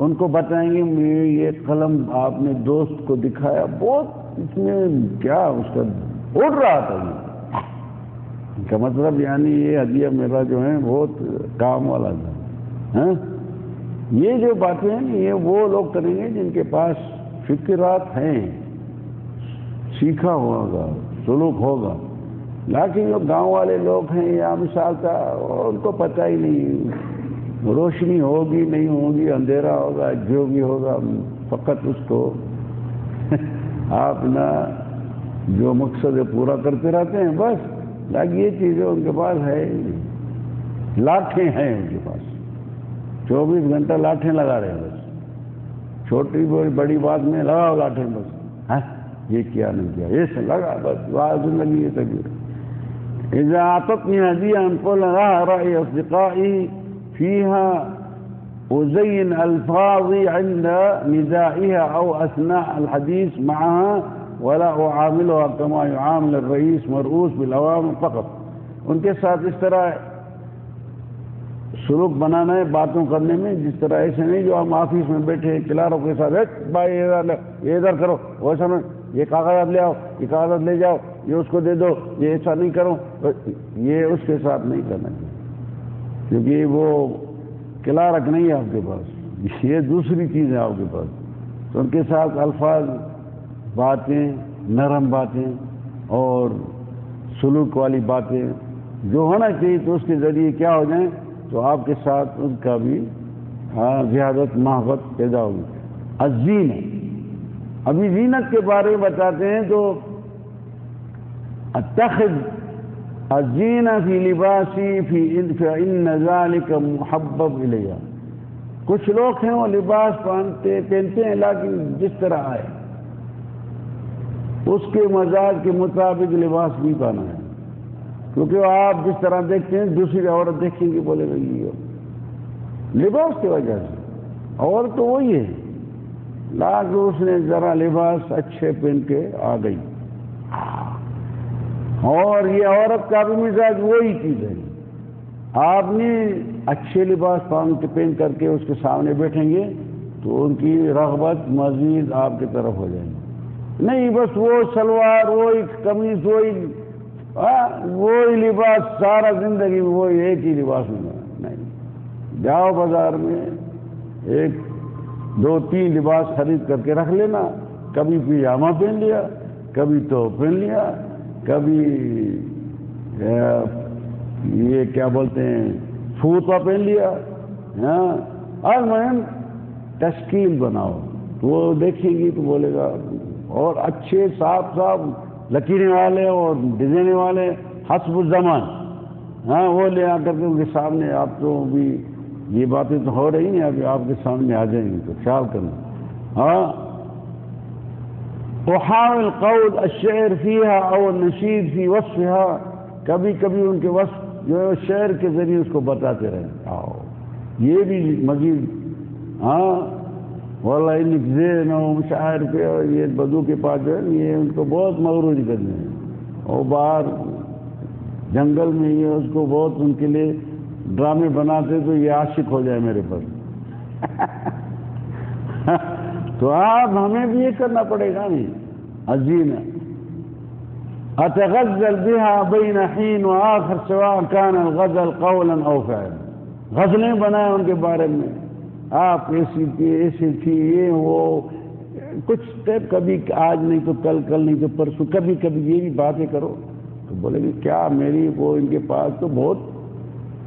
ان کو بتائیں گے یہ قلم آپ نے دوست کو دکھایا، بہت اس میں کیا اس کا اڑ رہا تھا، ان کا مطلب یعنی یہ ہدیہ میرا جو ہے بہت کام والا تھا۔ یہ جو باتیں ہیں یہ وہ لوگ کریں گے جن کے پاس فکرات ہیں، سیکھا ہوگا، سلوک ہوگا، لیکن جو گاؤں والے لوگ ہیں یا مثال کا ان کو پتہ ہی نہیں، روشنی ہوگی نہیں ہوگی، اندھیرا ہوگا جو بھی ہوگا، فقط اس کو آپ نا جو مقصد ہے پورا کرتے رہتے ہیں بس، لیکن یہ چیزیں ان کے پاس ہے ہی نہیں، لاٹھیں ہیں ان کے پاس، 24 گھنٹہ لاٹھیں لگا رہے ہیں بس، چھوٹی بڑی بات میں لگاؤ لاٹھیں بس، یہ کیا نہیں کیا، یہ سے لگا بس، بات لگی ہے تکبیر۔ اذا اعطتنی ہدیہ انقل لها رأی اصدقائی فیہا ازین الفاظی عند ندائها او اثناء الحدیث معها ولا اعاملها كما يعامل الرئیس مرؤوس بالاوامر فقط۔ ان کے ساتھ اس طرح سلوک بنانا ہے باتوں کرنے میں، جس طرح ایسے نہیں جو ہم آفس میں بیٹھے کلاروں کے ساتھ بھائی یہ ادھر کرو، ویسا میں یہ کاغذات لے آؤ، یہ کاغذات لے جاؤ، یہ اس کو دے دو، یہ ایسا نہیں کرو، یہ اس کے ساتھ نہیں کرنا چاہیے، کیونکہ وہ کلارک نہیں ہے آپ کے پاس، یہ دوسری چیز ہے آپ کے پاس، تو ان کے ساتھ الفاظ، باتیں، نرم باتیں اور سلوک والی باتیں جو ہونا چاہیے تو اس کے ذریعے کیا ہو جائیں تو آپ کے ساتھ ان کا بھی زیادت محبت پیدا ہوگی۔ الزینہ، ابھی زینت کے بارے میں بتاتے ہیں تو اتخذ الزینہ فی لباسی فإن ذلک محبب الیہ۔ کچھ لوگ ہیں وہ لباس پہنتے ہیں لیکن جس طرح آئے اس کے مزاج کے مطابق لباس بھی پہنا ہے، کیونکہ آپ جس طرح دیکھتے ہیں دوسری عورت دیکھیں گے بولے گا یہ لباس کی وجہ سے، عورت تو وہی ہے لیکن اس نے ذرا لباس اچھے پہن کے آ گئی، اور یہ عورت کا بھی مزاج وہی چیز ہے، آپ نے اچھے لباس پہن کر کے اس کے سامنے بیٹھیں گے تو ان کی رغبت مزید آپ کی طرف ہو جائے گی، نہیں بس وہ شلوار، وہی قمیض، وہی لباس سارا زندگی میں وہی ایک ہی لباس میں نہیں، جاؤ بازار میں 1 2 3 لباس خرید کر کے رکھ لینا، کبھی پیجامہ پہن لیا، کبھی توپ پہن لیا، کبھی یہ کیا بولتے ہیں فوطا پہن لیا. ہاں المہم تشکیل بناؤ. وہ دیکھیں گی تو بولے گا. اور اچھے صاف لکیریں والے اور ڈیزائن والے حسب الزمان، ہاں وہ لے آ کر کے ان کے سامنے. آپ تو بھی یہ باتیں تو ہو رہی ہیں، ابھی آپ کے سامنے آ جائیں گی تو خیال کرنا. ہاں وحاول قول الشعر فيها او النشید فی وصفها، کبھی کبھی ان کے وصف جو ہے شعر کے ذریعے اس کو بتاتے رہے. آؤ یہ بھی مزید. ہاں واللہ انک زین و مشاعر پہ یہ بدو کے پاس جو ہے یہ ان کو بہت مغرور کرنے ہیں. اور باہر جنگل میں یہ اس کو بہت ان کے لیے ڈرامے بناتے تو یہ عاشق ہو جائے میرے پر. تو آپ ہمیں بھی یہ کرنا پڑے گا. نہیں عظیم اتغزل بها بین حین و آخر سواء كان الغزل قولا او فعلا. غزلیں بنائیں ان کے بارے میں. آپ ایسی تھی ایسی تھی یہ وہ کچھ کبھی آج نہیں تو کل، کل نہیں تو پرسوں، کبھی کبھی یہ بھی باتیں کرو. تو بولے گی کیا میری وہ ان کے پاس تو بہت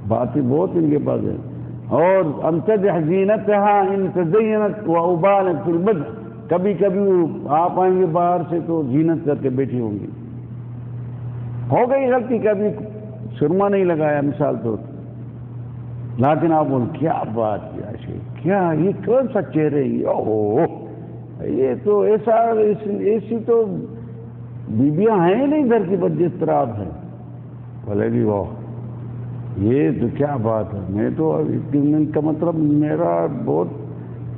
باتیں بہت ان کے پاس ہیں. اور امتدح زینتها ان تزینت و ابانت فی البدء. کبھی کبھی آپ آئیں گے باہر سے تو زینت کر کے بیٹھی ہوں گی. ہو گئی غلطی، کبھی سرما نہیں لگایا مثال تو، لیکن آپ بول کیا بات کیا کیا یہ کون سا چہرے یہ تو ایسا ایسی تو بیویاں ہیں نہیں گھر کی بد جس طرح آپ ہیں. بولے گی واہ یہ تو کیا بات ہے. میں تو ان کا مطلب میرا بہت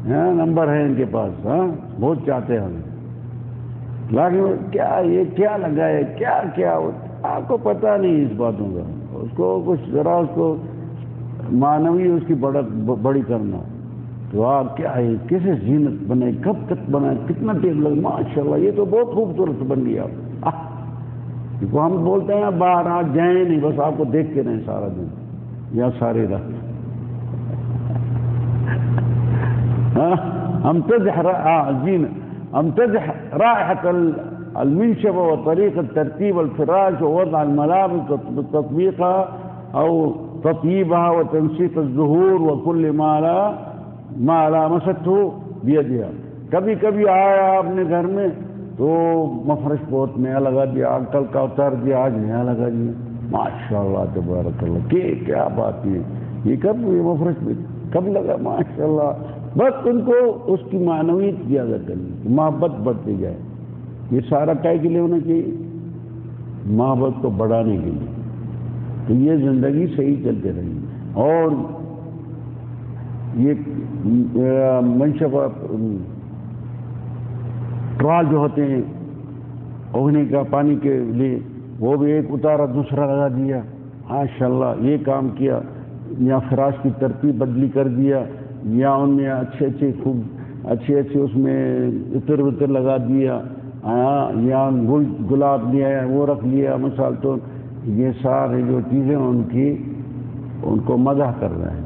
نمبر ہے ان کے پاس. ہاں بہت چاہتے ہیں ہم. لیکن کیا یہ کیا لگا ہے کیا کیا آپ کو پتہ نہیں اس باتوں کا. اس کو کچھ ذرا اس کو معنوی اس کی بڑی کرنا. تو آپ کیا ہے کیسے زینت بنے، کب تک بنائے، کتنا ٹائم لگا. ماشاءاللہ یہ تو بہت خوبصورت بن گیا. ہم بولتے ہیں باہر آج جائیں نہیں، بس آپ کو دیکھتے رہیں سارا دن یا ساری رات. امتدح رائحة المنشفة وطريقة ترتيب الفراش ووضع الملابس وتطبيقها أو تطييبها وتنسيق الزهور وكل ما لامسته بيدها. کبھی کبھی آیا آپ نے گھر میں تو مفرش بہت نیا لگا دیا، کل کا اتار دیا آج نیا لگا دیا. ماشاءاللہ تبارک اللہ کیا بات ہے. یہ کب یہ مفرش کب لگا ماشاءاللہ. بس ان کو اس کی معنویت زیادہ کرنی، محبت بڑھتی جائے. یہ سارا کائے کے لیے ہونا چاہیے محبت کو بڑھانے کے لیے. تو یہ زندگی صحیح چلتے رہی. اور یہ منشفہ ٹرال جو ہوتے ہیں اگنے کا پانی کے لیے وہ بھی ایک اتارا دوسرا لگا دیا. ماشاءاللہ یہ کام کیا. یا فراش کی ترتیب بدلی کر دیا، یا ان میں اچھے اچھے اس میں عطر وطر لگا دیا، یا گلاب لیا وہ رکھ لیا مثال. تو یہ سارے جو چیزیں ان کو مدح کر رہے ہیں.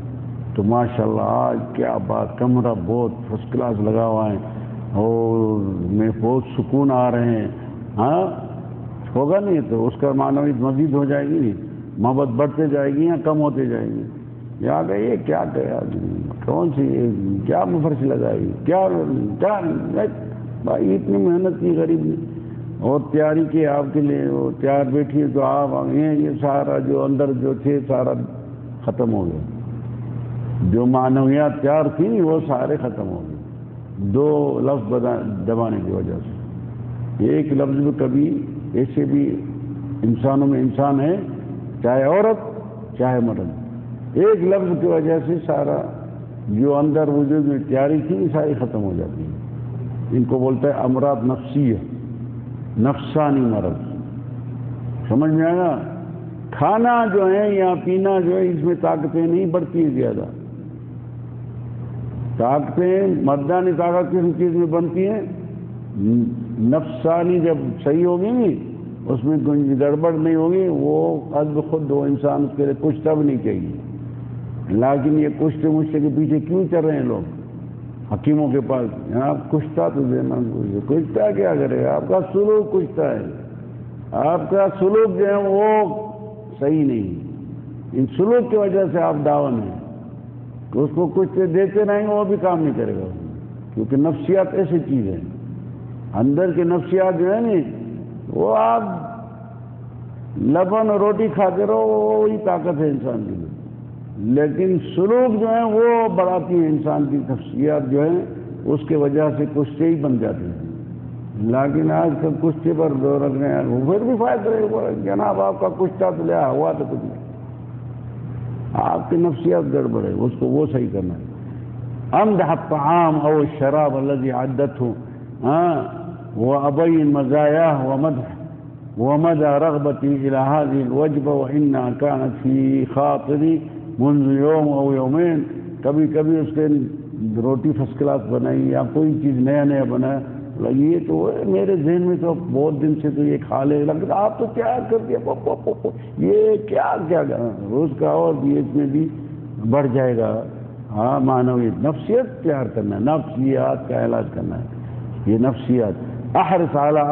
تو ماشاءاللہ آج کیا بات، کمرہ بہت فرسٹ کلاس لگا ہوا ہے اور میں بہت سکون آ رہے ہیں. ہاں ہوگا نہیں تو اس کا معنویت مزید ہو جائے گی، محبت بڑھتے جائے گی یا کم ہوتے جائے گی. یا کہ یہ کیا کیا کون سی کیا مفرش لگائی کیا بھائی اتنی محنت کی غریب نے اور تیاری کی آپ کے لیے. وہ تیار بیٹھی تو آپ یہ سارا جو اندر جو تھے سارا ختم ہو گیا. جو معنویات تیار تھی وہ سارے ختم ہو گئے دو لفظ دبانے کی وجہ سے. ایک لفظ میں کبھی ایسے بھی انسانوں میں انسان ہے چاہے عورت چاہے مرد، ایک لفظ کی وجہ سے سارا جو اندر وجود میں تیاری تھی ساری ختم ہو جاتی ہے. ان کو بولتا ہے امراض نفسیہ، نفسانی مرض. سمجھ میں آیا؟ کھانا جو ہے یا پینا جو ہے اس میں طاقتیں نہیں بڑھتی ہیں زیادہ. طاقتیں مردانی طاقت کس چیز میں بنتی ہیں؟ نفسانی جب صحیح ہوگی اس میں کوئی گڑبڑ نہیں ہوگی، وہ از خود وہ انسان اس کے لیے کچھ بھی نہیں چاہیے. لیکن یہ کشتے مشتے کے پیچھے کیوں چل رہے ہیں لوگ حکیموں کے پاس؟ جناب کشتا تو دینا کشتا کیا کرے گا؟ آپ کا سلوک کشتا ہے. آپ کا سلوک جو ہے وہ صحیح نہیں. ان سلوک کی وجہ سے آپ ڈاؤن ہیں کہ اس کو کچھ دیتے نہیں وہ بھی کام نہیں کرے گا، کیونکہ نفسیات ایسی چیز ہے، اندر کی نفسیات جو ہے نا وہ آپ لبن اور روٹی کھاتے رہو وہی طاقت ہے انسان کے لیے، لیکن سلوک جو ہے وہ بڑھاتی ہے انسان کی نفسیات جو ہے اس کے وجہ سے کشتے ہی بن جاتے ہیں۔ لیکن آج کل کشتے پر زور رکھ رہے ہیں، وہ پھر بھی فائدہ ہے، جناب آپ کا کشتہ تو لیا ہوا تو کچھ نہیں، آپ کی نفسیات گڑبڑ ہے، اس کو وہ صحیح کرنا ہے۔ امدح الطعام او الشراب الذي عدته وابين مزاياه ومدى رغبتي الى هذه الوجبه وانها كانت في خاطري منذ يوم او يومين، کبھی کبھی اس کے روٹی فرسٹ کلاس بنائی یا کوئی چیز نیا نیا بنایا، یہ تو میرے ذہن میں تو بہت دن سے تو یہ کھا لے، لیکن آپ تو کیا کر دیا، یہ کیا کیا روز کا اور بھی اس میں بھی بڑھ جائے گا۔ ہاں معنویت، نفسیت تیار کرنا ہے، نفسیات کا علاج کرنا ہے، یہ نفسیات۔ احرص على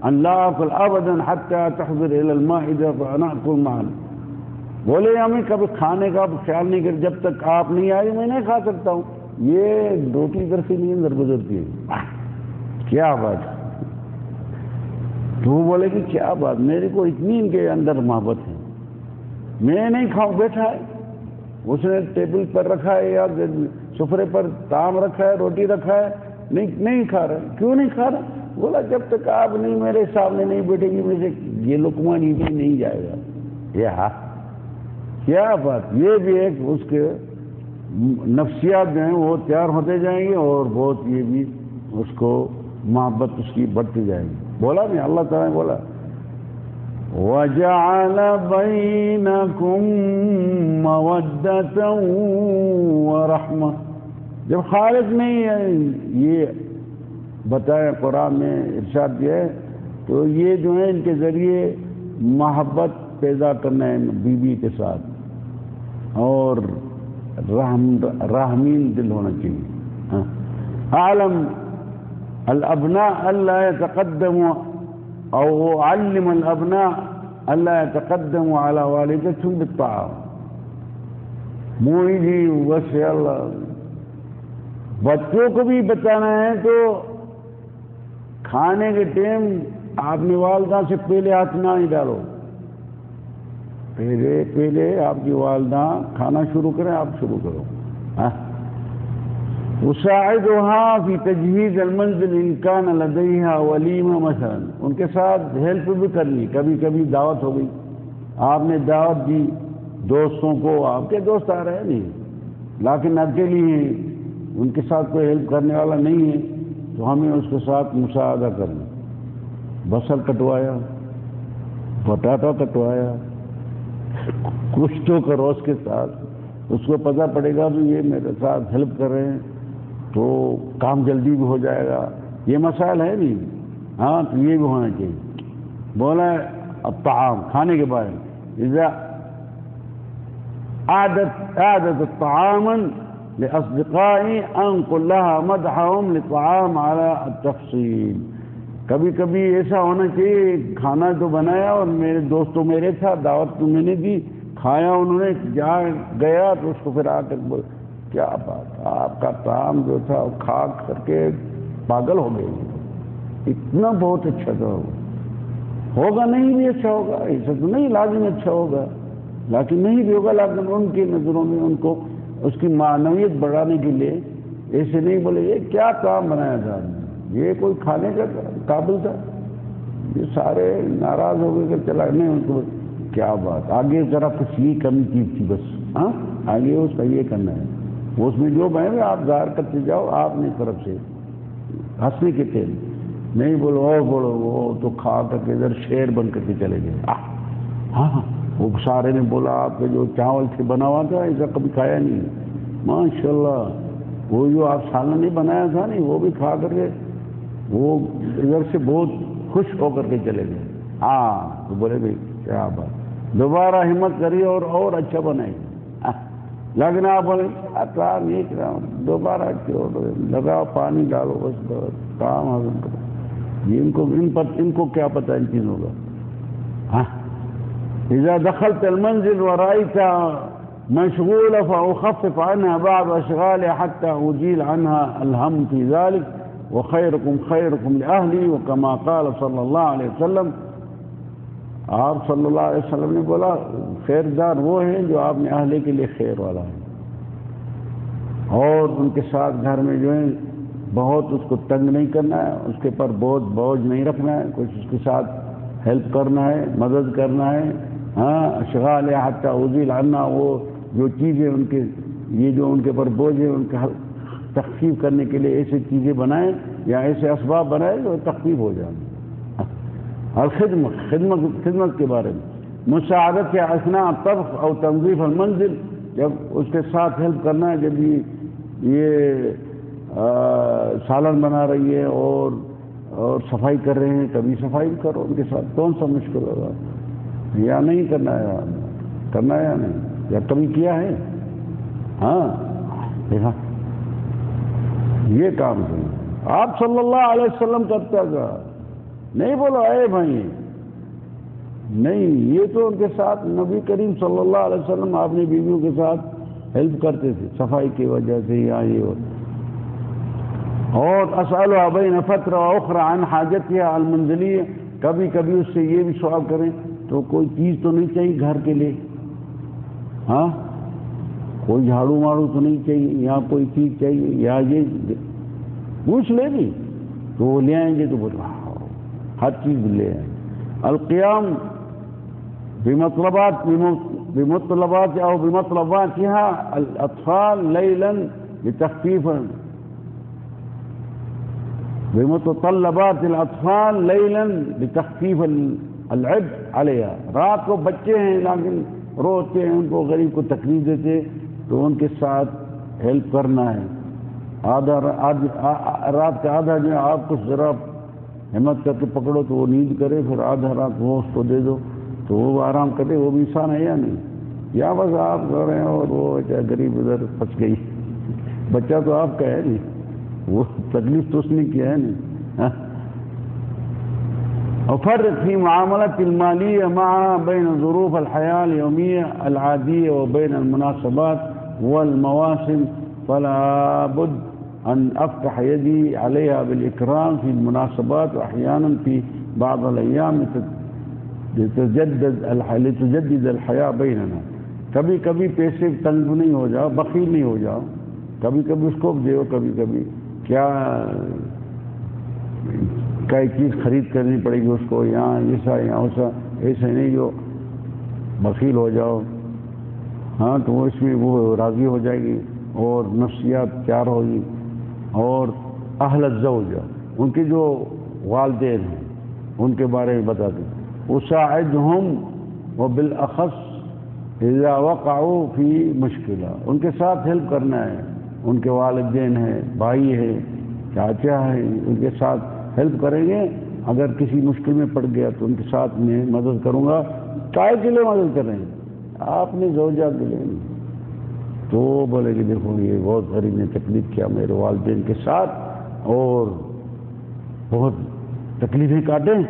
ان لا اكل ابدا حتى تحضر الى المائده فناكل معا، بولے ہمیں کبھی کھانے کا خیال نہیں کر، جب تک آپ نہیں آئے میں نہیں کھا سکتا ہوں، یہ روٹی در سے نہیں اندر گزرتی ہے۔ کیا بات، تو بولے کہ کیا بات، میرے کو اتنی ان کے اندر محبت ہے، میں نہیں کھاؤں، بیٹھا ہے اس نے ٹیبل پر رکھا ہے یا سفرے پر تام رکھا ہے، روٹی رکھا ہے، نہیں کھا رہا، کیوں نہیں کھا رہا؟ بولا جب تک آپ نہیں میرے سامنے نہیں بیٹھے گی مجھے یہ لقمہ نیچے نہیں جائے گا۔ یہ کیا بات، یہ بھی ایک اس کے نفسیات جو ہیں وہ تیار ہوتے جائیں گے اور بہت یہ بھی اس کو محبت اس کی بڑھتی جائے گی۔ بولا نہیں اللہ تعالیٰ نے بولا وَجَعَلَ بَيْنَكُمْ مَوَدَّةً وَرَحْمَةً، جب خالق نے یہ بتایا قرآن میں ارشاد دیا ہے تو یہ جو ہے ان کے ذریعے محبت پیدا کرنا ہے بیوی کے ساتھ اور رحمین دل ہونا چاہیے۔ عالم الابناء الا يتقدموا او علم الابناء الا يتقدموا على والدتهم بالطاعه، موئی جی بس اللہ، بچوں کو بھی بتانا ہے تو کھانے کے ٹائم آپ نے والدہ سے پہلے ہاتھ نہ ہی ڈالو، پہلے آپ کی والدہ کھانا شروع کریں، آپ شروع کرو۔ وساعدها في تجهيز المنزل ان كان لديها وليمه مثلا، ان کے ساتھ ہیلپ بھی کرنی، کبھی کبھی دعوت ہو گئی، آپ نے دعوت دی دوستوں کو، آپ کے دوست آ رہے ہیں نہیں لیکن اکیلی ہیں، ان کے ساتھ کوئی ہیلپ کرنے والا نہیں ہے تو ہمیں اس کے ساتھ مساعدہ کرنا، بصل کٹوایا، بٹاٹا کٹوایا، کچھ تو کرو اس کے ساتھ، اس کو پتہ پڑے گا کہ یہ میرے ساتھ ہیلپ کر رہے ہیں تو کام جلدی بھی ہو جائے گا، یہ مسائل ہے نہیں، ہاں تو یہ بھی ہونا چاہیے۔ بولا اب طعام کھانے کے بارے میں، اذا اعدت طعاما لاصدقائي انقل لها مدحهم لطعام على التفصيل، کبھی کبھی ایسا ہونا چاہیے کھانا تو بنایا اور میرے دوستوں میرے تھا، دعوت تو میں نے دی، کھایا انہوں نے، جہاں گیا تو اس کو پھر آ کر بول کیا بات، آپ کا طعام جو تھا وہ کھا کر کے پاگل ہو گئے، اتنا بہت اچھا تھا، ہوگا نہیں بھی اچھا ہوگا، ایسا تو نہیں لازم اچھا ہوگا لیکن نہیں بھی ہوگا، لیکن ان کی نظروں میں ان کو اس کی معنویت بڑھانے کے لیے ایسے نہیں بولے یہ کیا طعام بنایا تھا، یہ کوئی کھانے کا قابل تھا، یہ سارے ناراض ہو گئے کہ چلا نہیں ان کو کیا بات، آگے ذرا کچھ یہ کمی چیز تھی بس، ہاں آگے اس کا یہ کرنا ہے، اس میں جو بنے آپ ظاہر کرتے جاؤ، آپ نے طرف سے ہنسنے کے تھے نہیں بولو اور بولو وہ تو کھا کر کے ادھر شیر بن کر کے چلے گئے، ہاں وہ سارے نے بولا آپ کے جو چاول سے بنا ہوا تھا ایسا کبھی کھایا نہیں، ماشاءاللہ وہ جو آپ سالن نہیں بنایا تھا نہیں وہ بھی کھا کر کے وہ ادھر سے بہت خوش ہو کر کے چلے گئے، ہاں تو بولے بھائی کیا بات، دوبارہ ہمت کریے اور اچھا بنائیے، لیکن آپ بولے کام یہ کرا دوبارہ لگاؤ پانی ڈالو بس کام حاصل کرو، یہ ان کو کیا پتا ان چیزوں کا، ہاں اذا دخلت المنزل ورأيت مشغولة فأخفف عنها بعض أشغالها حتى أزيل عنها الهم في ذلك وخيركم خيركم لأهلي وكما قال صلى الله عليه وسلم. آپ صلی اللہ علیہ وسلم نے بولا خیردار وہ ہیں جو آپ نے اہل کے لیے خیر والا ہے، اور ان کے ساتھ گھر میں جو ہے بہت اس کو تنگ نہیں کرنا ہے، اس کے پر بوجھ نہیں رکھنا ہے، کچھ اس کے ساتھ ہیلپ کرنا ہے، مدد کرنا ہے. ہاں اشغال حتی ازیل عنہ، وہ جو چیزیں ان کے یہ جو ان کے پر بوجھ ہے ان کا تخفیف کرنے کے لیے ایسی چیزیں بنائیں یا ایسے اسباب بنائیں جو تخفیف ہو جائیں. اور خدمت کے بارے میں مساعدت یا اثناء الطبخ اور تنظیف المنزل، جب اس کے ساتھ ہیلپ کرنا ہے، جب یہ سالن بنا رہی ہے اور صفائی کر رہے ہیں، کبھی صفائی کرو ان کے ساتھ. کون سا مشکل ہوگا؟ یا نہیں کرنا ہے، کرنا ہے یا نہیں، یا کبھی کیا ہے؟ ہاں دیکھا یہ کام کریں. آپ صلی اللہ علیہ وسلم کرتا تھا، نہیں بولو اے بھائی نہیں، یہ تو ان کے ساتھ نبی کریم صلی اللہ علیہ وسلم آپ نے بیویوں کے ساتھ ہیلپ کرتے تھے صفائی کی وجہ سے یا یہ ہوتا. اور اسألها بین فترہ اخرى عن حاجتها المنزلیہ، کبھی کبھی اس سے یہ بھی سوال کریں تو کوئی چیز تو نہیں چاہیے گھر کے لیے، ہاں کوئی جھاڑو ماڑو تو نہیں چاہیے، یا کوئی چیز چاہیے، یا یہ پوچھ لے گی تو وہ لے آئیں گے، تو بول ہر چیز لے آئیں. القیام بمطلبات او بمطلباتها الاطفال لیلا لتخفیف بمتطلبات الاطفال لیلا لتخفیف العبء علیہا. رات کو بچے ہیں لیکن روتے ہیں، ان کو غریب کو تکلیف دیتے، تو ان کے ساتھ ہیلپ کرنا ہے. رات کا آدھا جو ہے آپ کچھ ذرا ہمت کر کے پکڑو تو وہ نیند کرے، پھر آدھا رات وہ اس کو دے دو تو وہ آرام کرے. وہ بھی انسان ہے یا نہیں؟ یا بس آپ کر رہے ہیں اور وہ غریب ادھر پھنس گئی. بچہ تو آپ کا ہے نہیں، وہ تکلیف تو اس نے کیا ہے نہیں. وفرق في معاملة المالية مع بين ظروف الحياة اليومية العادية وبين المناسبات والمواسم، فلا بد أن أفتح يدي عليها بالإكرام في المناسبات، وأحيانا في بعض الأيام لتجدد الحياة بيننا. کبھی کبھی پیسے تنگ نہیں ہو جاؤ، بخیل نہیں ہو جاؤ، کبھی کبھی اس کو دیو، کبھی کبھی کیا کئی چیز خرید کرنی پڑے گی اس کو، یہاں ایسا یہاں ویسا، ایسے نہیں جو بخیل ہو جاؤ. ہاں تو وہ اس میں وہ راضی ہو جائے گی اور نفسیات تیار ہوگی. اور اہل الزوج، ان کے جو والدین ہیں ان کے بارے میں بتا دیں. اساعدہم وبالاخص اذا وقعوا فی مشکلہ، ان کے ساتھ ہیلپ کرنا ہے. ان کے والدین ہیں، بھائی ہیں، چاچا ہیں، ان کے ساتھ ہیلپ کریں گے. اگر کسی مشکل میں پڑ گیا تو ان کے ساتھ میں مدد کروں گا. کائے کے لیے مدد کر رہے ہیں؟ آپ نے زوجہ کے لیے نہیں. تو بولے کہ دیکھو یہ بہت غریب نے تکلیف کیا میرے والدین کے ساتھ اور بہت تکلیفیں کاٹیں،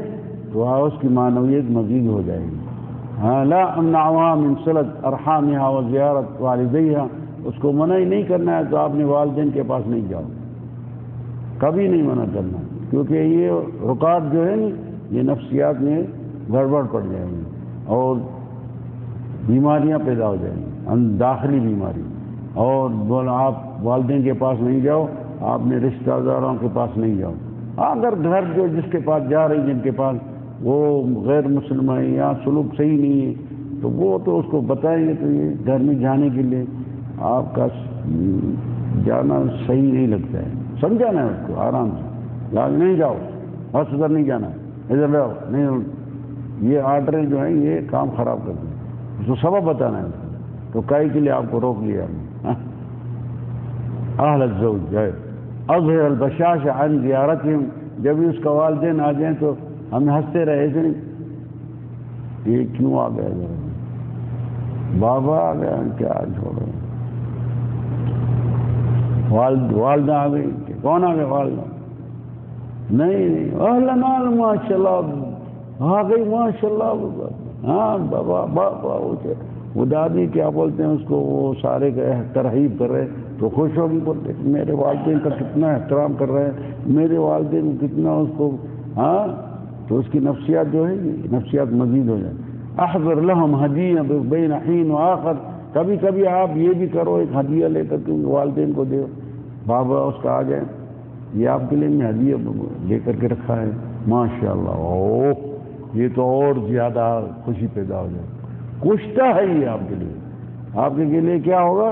تو اس کی معنویت مزید ہو جائے گی. ہاں لا امنعها من صلة ارحامها وزیارت والدیها، اس کو منع ہی نہیں کرنا ہے تو آپ نے والدین کے پاس نہیں جاؤ، کبھی نہیں منع کرنا، کیونکہ یہ رکاوٹ جو ہے نا یہ نفسیات میں گڑبڑ پڑ جائے گی اور بیماریاں پیدا ہو جائیں گی، داخلی بیماری. اور بولا آپ والدین کے پاس نہیں جاؤ، آپ نے رشتہ داروں کے پاس نہیں جاؤ. اگر گھر جو جس کے پاس جا رہی جن کے پاس وہ غیر مسلم ہے یا سلوک صحیح نہیں ہے تو وہ تو اس کو بتائیں گے. تو یہ گھر میں جانے کے لیے آپ کا جانا صحیح نہیں لگتا ہے، سمجھانا ہے اس کو آرام سے، لاز نہیں جاؤ، بس ادھر نہیں جانا، ادھر رہو نہیں. یہ آرڈریں جو ہیں یہ کام خراب کر دیں، اس کو سبب بتانا ہے. تو کئی کے لیے آپ کو روک لیا. اہل الزوج اظہر البشاش عن زیارتہم، جب بھی اس کا والدین آ جائیں تو ہمیں ہنستے رہے ایسے نہیں یہ کیوں آ گیا، بابا آ گیا کیا چھوڑو، والدہ آ گئی، کون آ گیا والدہ، نہیں اہلا ماشاء اللہ آ گئی ماشاء اللہ. ہاں بابا بابا وہ دادی کیا بولتے ہیں اس کو، وہ سارے ترغیب کر رہے تو خوش ہوگی، بولتے میرے والدین کا کتنا احترام کر رہے ہیں، میرے والدین کتنا اس کو، ہاں تو اس کی نفسیات جو ہے نفسیات مزید ہو جائے. احضر لهم ہدیہ بین حین و آخر، کبھی کبھی آپ یہ بھی کرو، ایک ہدیہ لے کر کے والدین کو دو. بابا اس کا آ جائے، یہ آپ کے لیے میں ہدیہ لے کر کے رکھا ہے، ماشاء اللہ، اوہ یہ تو اور زیادہ خوشی پیدا ہو جائے. کشتہ ہے یہ آپ کے لیے، آپ کے لیے کیا ہوگا؟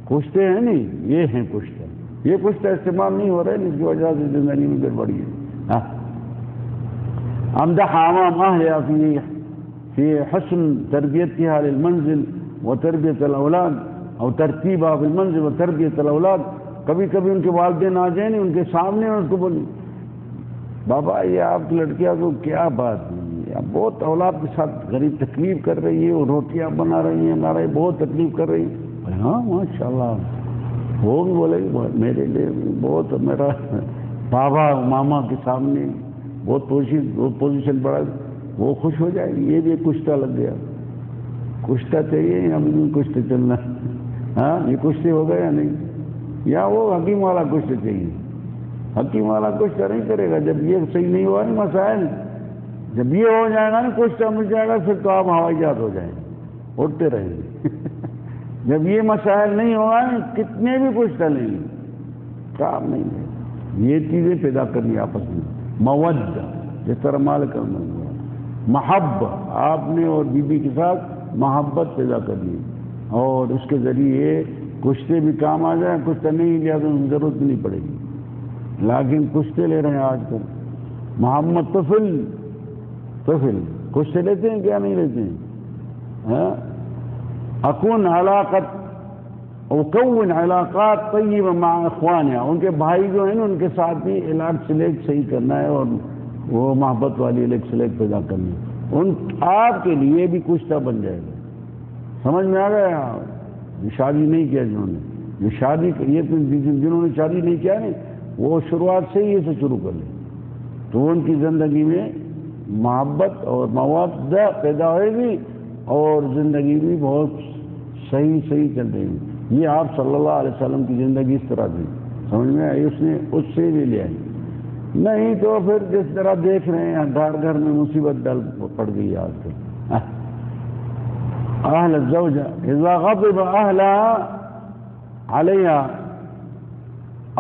کشتے ہیں نہیں، یہ ہیں کشتہ. یہ کشتہ استعمال نہیں ہو رہے، جس کی وجہ سے زندگی میں گڑبڑی ہے. امدح امام اہلها في حسن تربیتها للمنزل وتربیت الاولاد، اور ترتیبها في المنزل وتربیت الاولاد. کبھی کبھی ان کے والدین آ جائیں ان کے سامنے اور اس کو بولی بابا یہ آپ کی لڑکیاں کو کیا بات نہیں، اب بہت اولاد کے ساتھ غریب تکلیف کر رہی ہے، وہ روٹیاں بنا رہی ہیں ہمارے، بہت تکلیف کر رہی ہیں. ہاں ماشاء اللہ، وہ بھی بولے گی میرے لیے بہت، میرا بابا ماما کے سامنے بہت پوزیشن بڑھا، وہ خوش ہو جائے گی. یہ بھی کشتہ لگ گیا. کشتہ چاہیے، ابھی بھی کشتہ چلنا. ہاں یہ کشتے ہو گئے یا نہیں؟ یا وہ حکیم والا کشتہ چاہیے؟ حکیم والا کشتہ نہیں کرے گا. جب یہ صحیح نہیں ہوا نا مسائل، جب یہ ہو جائے گا نا کشتہ مل جائے گا، پھر تو آپ ہوائی جہاز ہو جائیں گے، اڑتے رہیں گے. جب یہ مسائل نہیں ہوگا نا، کتنے بھی کشتہ لیں گے کام نہیں ہے. یہ چیزیں پیدا کرنی آپس میں، مودہ، جس طرح مالک محبت، آپ نے اور بیوی کے ساتھ محبت پیدا کرنی، اور اس کے ذریعے کشتے بھی کام آ جائیں. کشتہ نہیں لیا تو ضرورت نہیں پڑے گی، لیکن کشتے لے رہے ہیں آج کل. محمد طفل کشتے لیتے ہیں کیا نہیں لیتے ہیں؟ اکون علاقت اکون علاقات طیبہ مع اخوانہ، ان کے بھائی جو ہیں نا ان کے ساتھ بھی علاج سلیک صحیح کرنا ہے، اور وہ محبت والی علاج سلیک پیدا کرنی ہے. ان آپ کے لیے بھی کشتہ بن جائے گا. سمجھ میں آ گیا؟ شادی نہیں کیا جنہوں نے، جو شادی یہ جنہوں نے شادی نہیں کیا نا، وہ شروعات سے ہی اسے شروع کر لیں تو ان کی زندگی میں محبت اور مودہ پیدا ہوئے گی، اور زندگی بھی بہت صحیح چل رہی ہے. یہ آپ صلی اللہ علیہ وسلم کی زندگی اس طرح تھی، سمجھ میں آئی؟ اس نے اس سے بھی لیا نہیں تو پھر جس طرح دیکھ رہے ہیں گھر میں مصیبت ڈل پڑ گئی آج کل. اہل الزوجہ اذا غضب اہلها علیها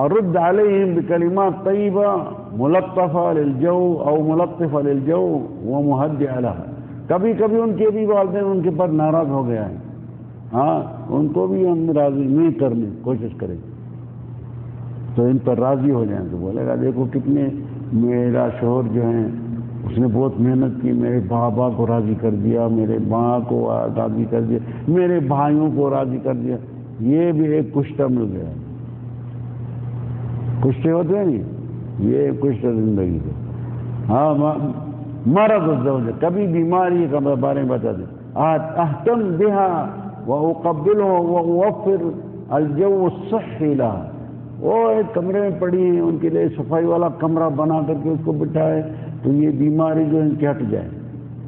ارد علیہم بکلمات طیبہ ملطفہ للجو او ملطفہ للجو ومہدئہ لها. کبھی کبھی ان کے بھی والدین ان کے پر ناراض ہو گیا ہے، ہاں ان کو بھی ہم راضی نہیں کرنے کی کوشش کریں تو ان پر راضی ہو جائیں. تو بولے گا دیکھو کتنے میرا شوہر جو ہیں اس نے بہت محنت کی، میرے بابا کو راضی کر دیا، میرے ماں کو راضی کر دیا، میرے بھائیوں کو راضی کر دیا. یہ بھی ایک کشتہ مل گیا. کشتے ہوتے ہیں نہیں، یہ کشتہ زندگی ہے. ہاں مرض الزوجہ، کبھی بیماری کا بارے میں بتا دیں. اہتم بها واقبلها واوفر الجو الصحی لها. وہ ایک کمرے میں پڑی ہیں، ان کے لیے صفائی والا کمرہ بنا کر کے اس کو بٹھائے تو یہ بیماری جو ان کی ہٹ جائے.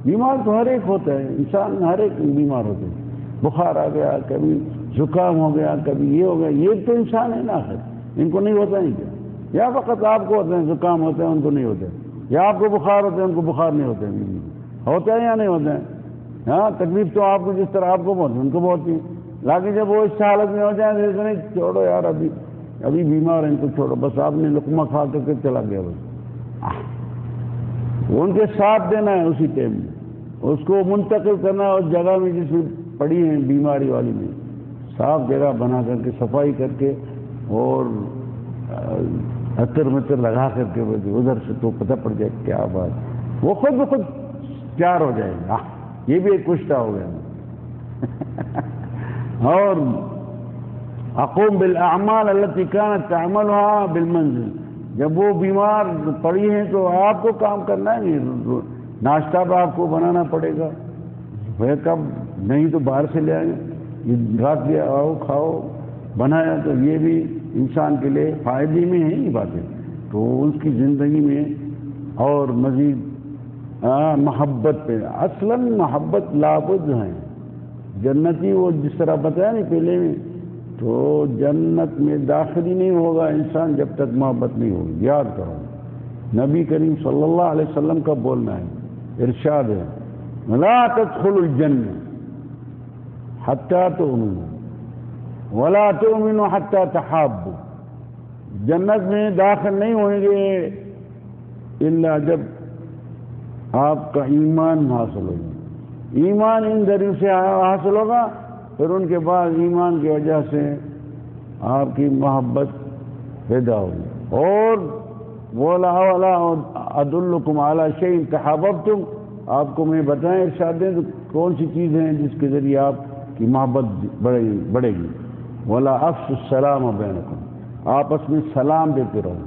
بیمار تو ہر ایک ہوتا ہے، انسان ہر ایک بیمار ہوتے ہیں. بخار آ گیا، کبھی زکام ہو گیا، کبھی یہ ہو گیا. یہ تو انسان ہے نا آخر، ان کو نہیں ہوتا نہیں کیا؟ یا فقط آپ کو ہوتے ہیں زکام ہوتے ہیں ان کو نہیں ہوتے، یا آپ کو بخار ہوتے ہیں ان کو بخار نہیں ہوتے؟ ہوتے ہیں یا نہیں ہوتے ہیں؟ ہاں تکلیف تو آپ کو جس طرح آپ کو بہت ان کو بہت ہی، لیکن جب وہ اس حالت میں ہو جائیں تو نہیں چھوڑو یار، ابھی بیمار ہیں ان کو چھوڑو، بس آپ نے لقمہ کھا کر کے چلا گیا. بس ان کے ساتھ دینا ہے اسی ٹائم میں، اس کو منتقل کرنا ہے اس جگہ میں جس میں پڑی ہیں بیماری والی میں، صاف جگہ بنا کر کے صفائی کر کے اور عطر متر لگا کر کے ادھر سے تو پتہ پڑ جائے کیا بات، وہ خود بخود پیار ہو جائے گا. یہ بھی ایک کشتہ ہو گیا. اور اقوم بالاعمال التي كانت تعملها بالمنزل، جب وہ بیمار پڑی ہیں تو آپ کو کام کرنا ہے، ناشتہ بھی آپ کو بنانا پڑے گا. وہ کب نہیں تو باہر سے لے آئیں، رات دیا آؤ کھاؤ بنایا، تو یہ بھی انسان کے لیے فائدے میں ہیں یہ باتیں. تو اس کی زندگی میں اور مزید محبت پہ. اصلاً محبت لابد ہیں. جنتی وہ جس طرح بتایا نہیں پہلے میں، تو جنت میں داخل ہی نہیں ہوگا انسان جب تک محبت نہیں ہوگی. یاد کرو، نبی کریم صلی اللہ علیہ وسلم کا بولنا ہے، ارشاد ہے لا تدخلوا الجنہ حتی تؤمنوا ولا تؤمنوا حتی تحابوا. جنت میں داخل نہیں ہوئیں گے الا جب آپ کا ایمان حاصل ہوگا. ایمان ان ذریعے سے حاصل ہوگا، پھر ان کے بعد ایمان کی وجہ سے آپ کی محبت پیدا ہوگی. اور وَلَا أَدُلُّكُمْ عَلَى شَيْءٍ تَحَابَبْتُمْ، آپ کو میں بتائیں ارشاد دیں تو کون سی چیز ہیں جس کے ذریعے آپ کی محبت بڑھے گی. وَلَا أَفْشُوا السَّلَامَ بَيْنَكُمْ، آپس میں سلام دیتے رہو،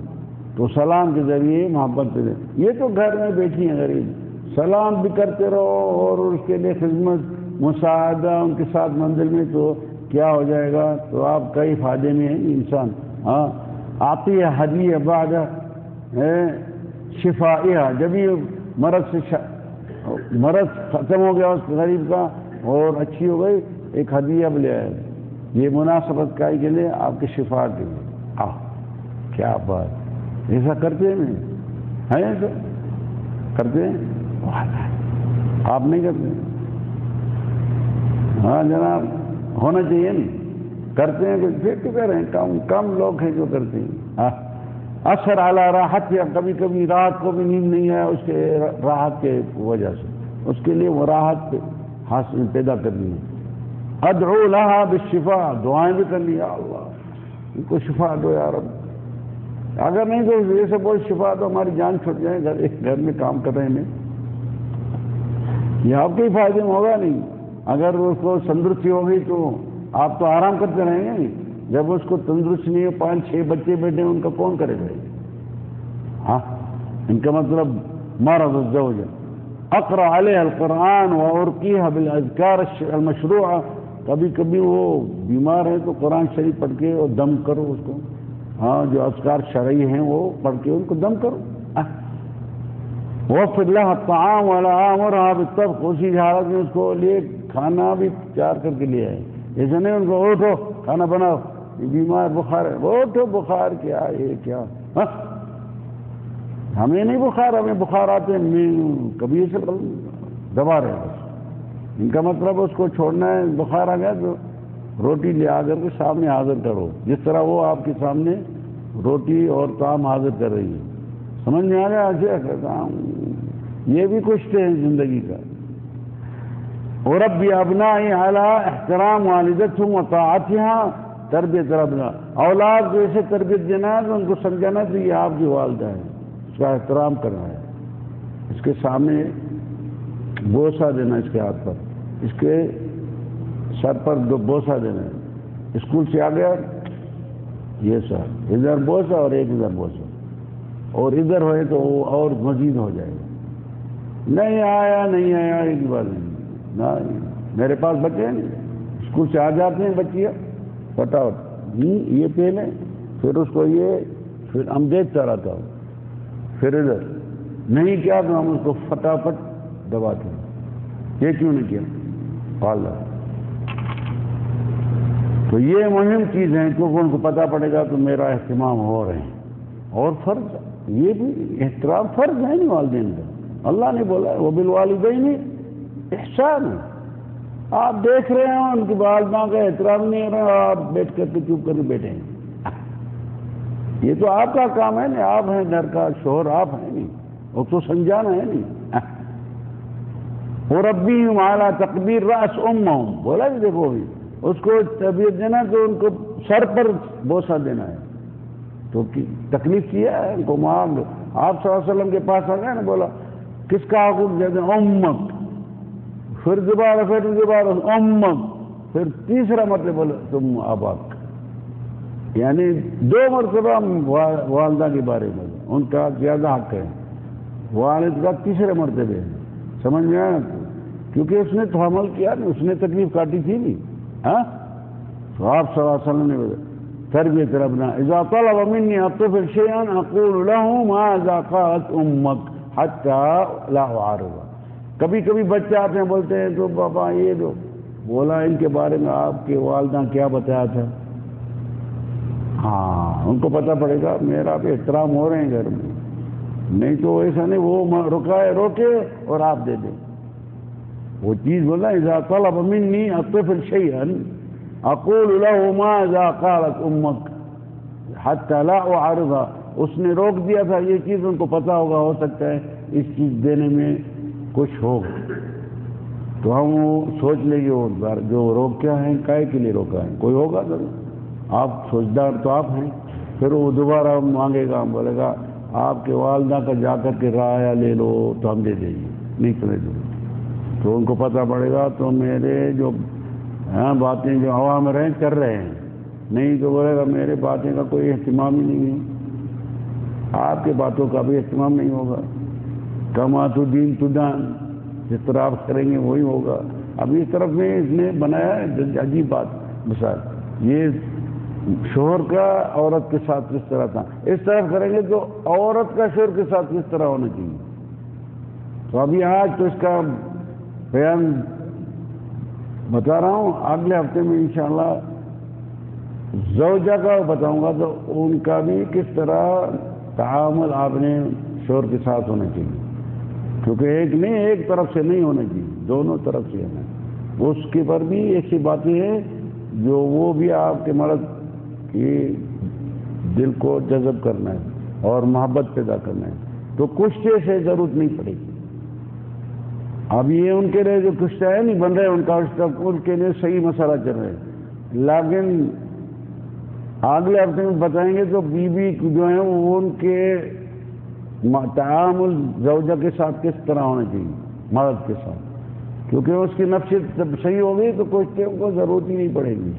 تو سلام کے ذریعے محبت پیدا. یہ تو گھر میں بیٹھی ہیں غریب، سلام بھی کرتے رہو اور اس کے لیے خدمت مساعدہ ان کے ساتھ منزل میں، تو کیا ہو جائے گا؟ تو آپ کئی فائدے میں ہیں انسان. ہاں آتی ہے ہدیہ بعد شفائیہ، جب یہ مرض ختم ہو گیا اس غریب کا اور اچھی ہو گئی، ایک ہدیہ بھی لے آئے. یہ مناسبت کائی کے لیے آپ کی شفا کے لیے. کیا بات، ایسا کرتے ہیں ایسا کرتے ہیں؟ آپ نہیں کرتے؟ ہاں جناب، ہونا چاہیے نہیں. کرتے ہیں کچھ پھر تو کر رہے ہیں، کم لوگ ہیں جو کرتے ہیں. اثر اعلی راحت، یا کبھی کبھی رات کو بھی نیند نہیں ہے اس کے راحت کے وجہ سے، اس کے لیے وہ راحت حاصل پیدا کرنی ہے. ادعو لها بالشفاء، دعائیں بھی کرنی، یا اللہ ان کو شفا دو یا رب. اگر نہیں تو ایسے بول شفا دو ہماری جان چھوٹ جائے، گھر میں کام کر رہے ہیں. یہ آپ کے ہی فائدے میں ہوگا نہیں. اگر اس کو تندرستی ہوگی تو آپ تو آرام کرتے رہیں گے. جب اس کو تندرست نہیں ہے، 5-6 بچے بیٹھے ہیں، ان کا کون کرے گا؟ ہاں، ان کا مطلب مرض الزوجہ. اقرا علیہ القرآن وارقیہ بالاذکار المشروعہ. کبھی کبھی وہ بیمار ہے تو قرآن شریف پڑھ کے اور دم کرو اس کو. ہاں، جو اذکار شرعی ہیں وہ پڑھ کے ان کو دم کرو. وفر لها الطعام ولا امرها بالطبخ، اسی حالت میں اس کو لیے کھانا بھی تیار کر کے لے آئے. ایسا نہیں ان کو اٹھو کھانا بناؤ، بیمار بخار ہے، اٹھو بخار کیا یہ کیا. ہمیں نہیں بخار، ہمیں بخار آتے ہیں، میں کبھی ایسے دبا رہے ہیں. ان کا مطلب اس کو چھوڑنا ہے. بخار آ گیا تو روٹی لے آ کر کے سامنے حاضر کرو، جس طرح وہ آپ کے سامنے روٹی اور طعام حاضر کر رہی ہے. سمجھ میں آ گیا؟ ایسے یہ بھی کچھ ہے زندگی کا. وربی ابنائی علی احترام والدتہم وطاعتہا، تربیت ربنا. اولاد کو ایسے تربیت دینا ہے تو ان کو سمجھانا کہ یہ آپ کی والدہ ہے، اس کا احترام کرنا ہے، اس کے سامنے بوسہ دینا، اس کے ہاتھ پر، اس کے سر پر بوسہ دینا ہے. اسکول سے آ گیا یہ سر ادھر بوسہ اور ایک ادھر بوسہ، اور ادھر ہوئے تو وہ اور مزید ہو جائے گا. نہیں آیا نہیں آیا ایک بار نہیں. میرے پاس بچے ہیں، اسکول سے آ جاتے ہیں بچیاں فٹافٹ یہ پہلے، پھر اس کو یہ، پھر ہم دیکھتا رہتا ہوں، پھر ادھر نہیں کیا تو ہم اس کو فٹافٹ دباتے ہیں. یہ کیوں نہیں کیا؟ پالا. تو یہ مہم چیز ہے، کیونکہ ان کو پتہ پڑے گا تو میرا اہتمام ہو رہے ہیں. اور فرض، یہ بھی احترام فرض ہے نہیں والدین کا. اللہ نے بولا وبالوالدین احسان. آپ دیکھ رہے ہیں ان کی والدوں کا احترام نہیں ہو رہا، آپ بیٹھ کر کے چپ کر کے بیٹھے ہیں. یہ تو آپ کا کام ہے نا، آپ ہیں گھر کا شوہر، آپ ہیں نہیں، وہ تو سمجھانا ہے نہیں. وربیہم علی تقبیر راس امہم، بولا کہ دیکھو بھی اس کو تربیت دینا تو ان کو سر پر بوسہ دینا ہے. تو تکلیف کیا ہے ان کو معاف. آپ صلی اللہ علیہ وسلم کے پاس آ گئے نا، بولا کس کا حقوق دے دیں؟ امک. پھر دوبارہ امک. پھر تیسرا مرتبہ بولا تم آباک. یعنی 2 مرتبہ والدہ کے بارے میں ان کا زیادہ حق ہے، والد کا تیسرے مرتبہ ہے. سمجھ میں آیا؟ کیونکہ اس نے تو عمل کیا نا، اس نے تکلیف کاٹی تھی نہیں. ہاں، تو آپ صلی اللہ علیہ وسلم نے تربیت ربنا اذا طلب مني الطفل شيئا اقول له ماذا قالت امك حتی لا اعارض. کبھی کبھی بچے آتے ہیں بولتے ہیں تو بابا یہ جو بولا ان کے بارے میں آپ کے والدہ کیا بتایا تھا. ہاں ان کو پتہ پڑے گا میرا بھی احترام ہو رہے ہیں گھر میں. نہیں تو ایسا نہیں وہ رکائے روکے اور آپ دے دیں. وہ چیز بولا اذا طلب منی الطفل شيئا اقول له ماذا قالت امك حتى لا اعارضها. اس نے روک دیا تھا یہ چیز ان کو پتہ ہوگا ہو سکتا ہے اس چیز دینے میں کچھ ہوگا تو ہم وہ سوچ لیں گے وہ جو روک کیا ہے کائے کے لیے روکا ہے کوئی ہوگا ضرور. آپ سوچدار تو آپ ہیں. پھر وہ دوبارہ مانگے گا ہم بولے گا آپ کے والدہ کا جا کر کے رعایا لے لو تو ہم دے دیں گے نہیں تو نہیں دیں. تو ان کو پتہ پڑے گا تو میرے جو باتیں جو عوام رہیں کر رہے ہیں. نہیں تو بولے گا میرے باتیں کا کوئی اہتمام ہی نہیں ہے. آپ کے باتوں کا بھی اہتمام نہیں ہوگا. کما تو دین تو دان جس طرح آپ کریں گے وہی ہوگا. اب اس طرف میں اس نے بنایا ہے عجیب بات مثال یہ شوہر کا عورت کے ساتھ کس طرح تھا اس طرف کریں گے تو عورت کا شوہر کے ساتھ کس طرح ہونا چاہیے. تو ابھی آج تو اس کا بیان بتا رہا ہوں. اگلے ہفتے میں انشاءاللہ زوجہ کا بتاؤں گا تو ان کا بھی کس طرح تعامل آپ نے شوہر کے ساتھ ہونا چاہیے. کیونکہ ایک نہیں ایک طرف سے نہیں ہونا چاہیے دونوں طرف سے ہونا. اس کے پر بھی ایسی باتیں ہیں جو وہ بھی آپ کے مرد کی دل کو جذب کرنا ہے اور محبت پیدا کرنا ہے. تو کشتے سے ضرورت نہیں پڑے گی. اب یہ ان کے لیے جو کشتہ ہے نہیں بن رہے ان کا ان کے لیے صحیح مسئلہ چل رہا ہے. لیکن اگلے ہفتے میں بتائیں گے تو بیوی جو ہیں وہ ان کے تعامل زوجہ کے ساتھ کس طرح ہونا چاہیے مرد کے ساتھ. کیونکہ اس کی نفسیت جب صحیح ہوگی تو کشتے کو ضرورت ہی نہیں پڑے گی.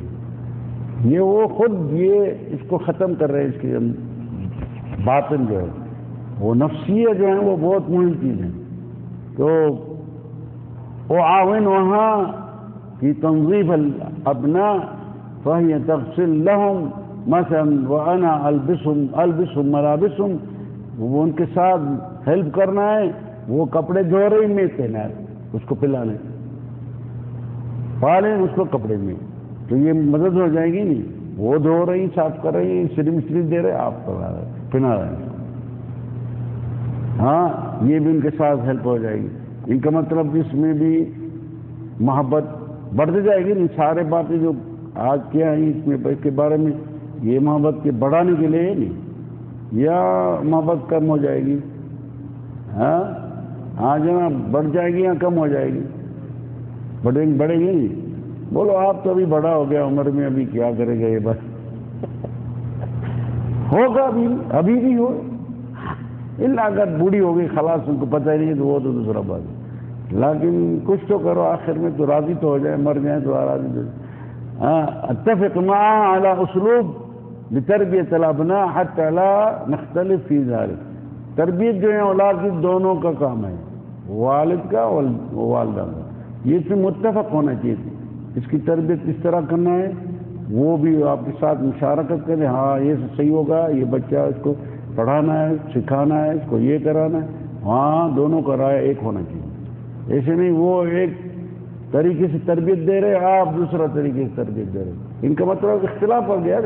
یہ وہ خود یہ اس کو ختم کر رہے ہیں. اس کی باطن جو ہے وہ نفسیت جو ہے وہ بہت مہم چیز ہے. تو وہ عاون وہاں کی تنظیف الابناء فهي تغسل لهم مثلا وانا البسهم ملابسهم. وہ ان کے ساتھ ہیلپ کرنا ہے وہ کپڑے دھو رہی میں پہنا ہے اس کو پلانے پالیں اس کو کپڑے میں تو یہ مدد ہو جائے گی نہیں. وہ دھو رہی صاف کر رہی مستری دے رہے آپ پہنا رہے ہیں. ہاں یہ بھی ان کے ساتھ ہیلپ ہو جائے گی. ان کا مطلب اس میں بھی محبت بڑھتی جائے گی. نہیں سارے باتیں جو آج کیا ہیں اس میں اس کے بارے میں یہ محبت کے بڑھانے کے لیے نہیں یا محبت کم ہو جائے گی. ہاں جناب بڑھ جائے گی یا کم ہو جائے گی بڑھے گی نہیں. بولو آپ تو ابھی بڑا ہو گیا عمر میں ابھی کیا کرے گا یہ بات ہوگا ابھی بھی ہو اللہ اگر بوڑھی ہو گئی خلاص ان کو پتہ ہی نہیں تو وہ تو دوسرا بات ہے. لیکن کچھ تو کرو آخر میں تو راضی تو ہو جائے مر جائیں تو راضی تو. اتفق معه على اسلوب لتربیت الابناء حتى لا نختلف في ذلك. تربیت جو ہے اولاد کی دونوں کا کام ہے والد کا اور والدہ کا. یہ اس میں متفق ہونا چاہیے. اس کی تربیت کس طرح کرنا ہے وہ بھی آپ کے ساتھ مشارکت کریں. ہاں یہ صحیح ہوگا یہ بچہ اس کو پڑھانا ہے سکھانا ہے اس کو یہ کرانا ہے. ہاں دونوں کا رائے ایک ہونا چاہیے. ایسے نہیں وہ ایک طریقے سے تربیت دے رہے آپ دوسرا طریقے سے تربیت دے رہے. ان کا مطلب اختلاف ہو گیا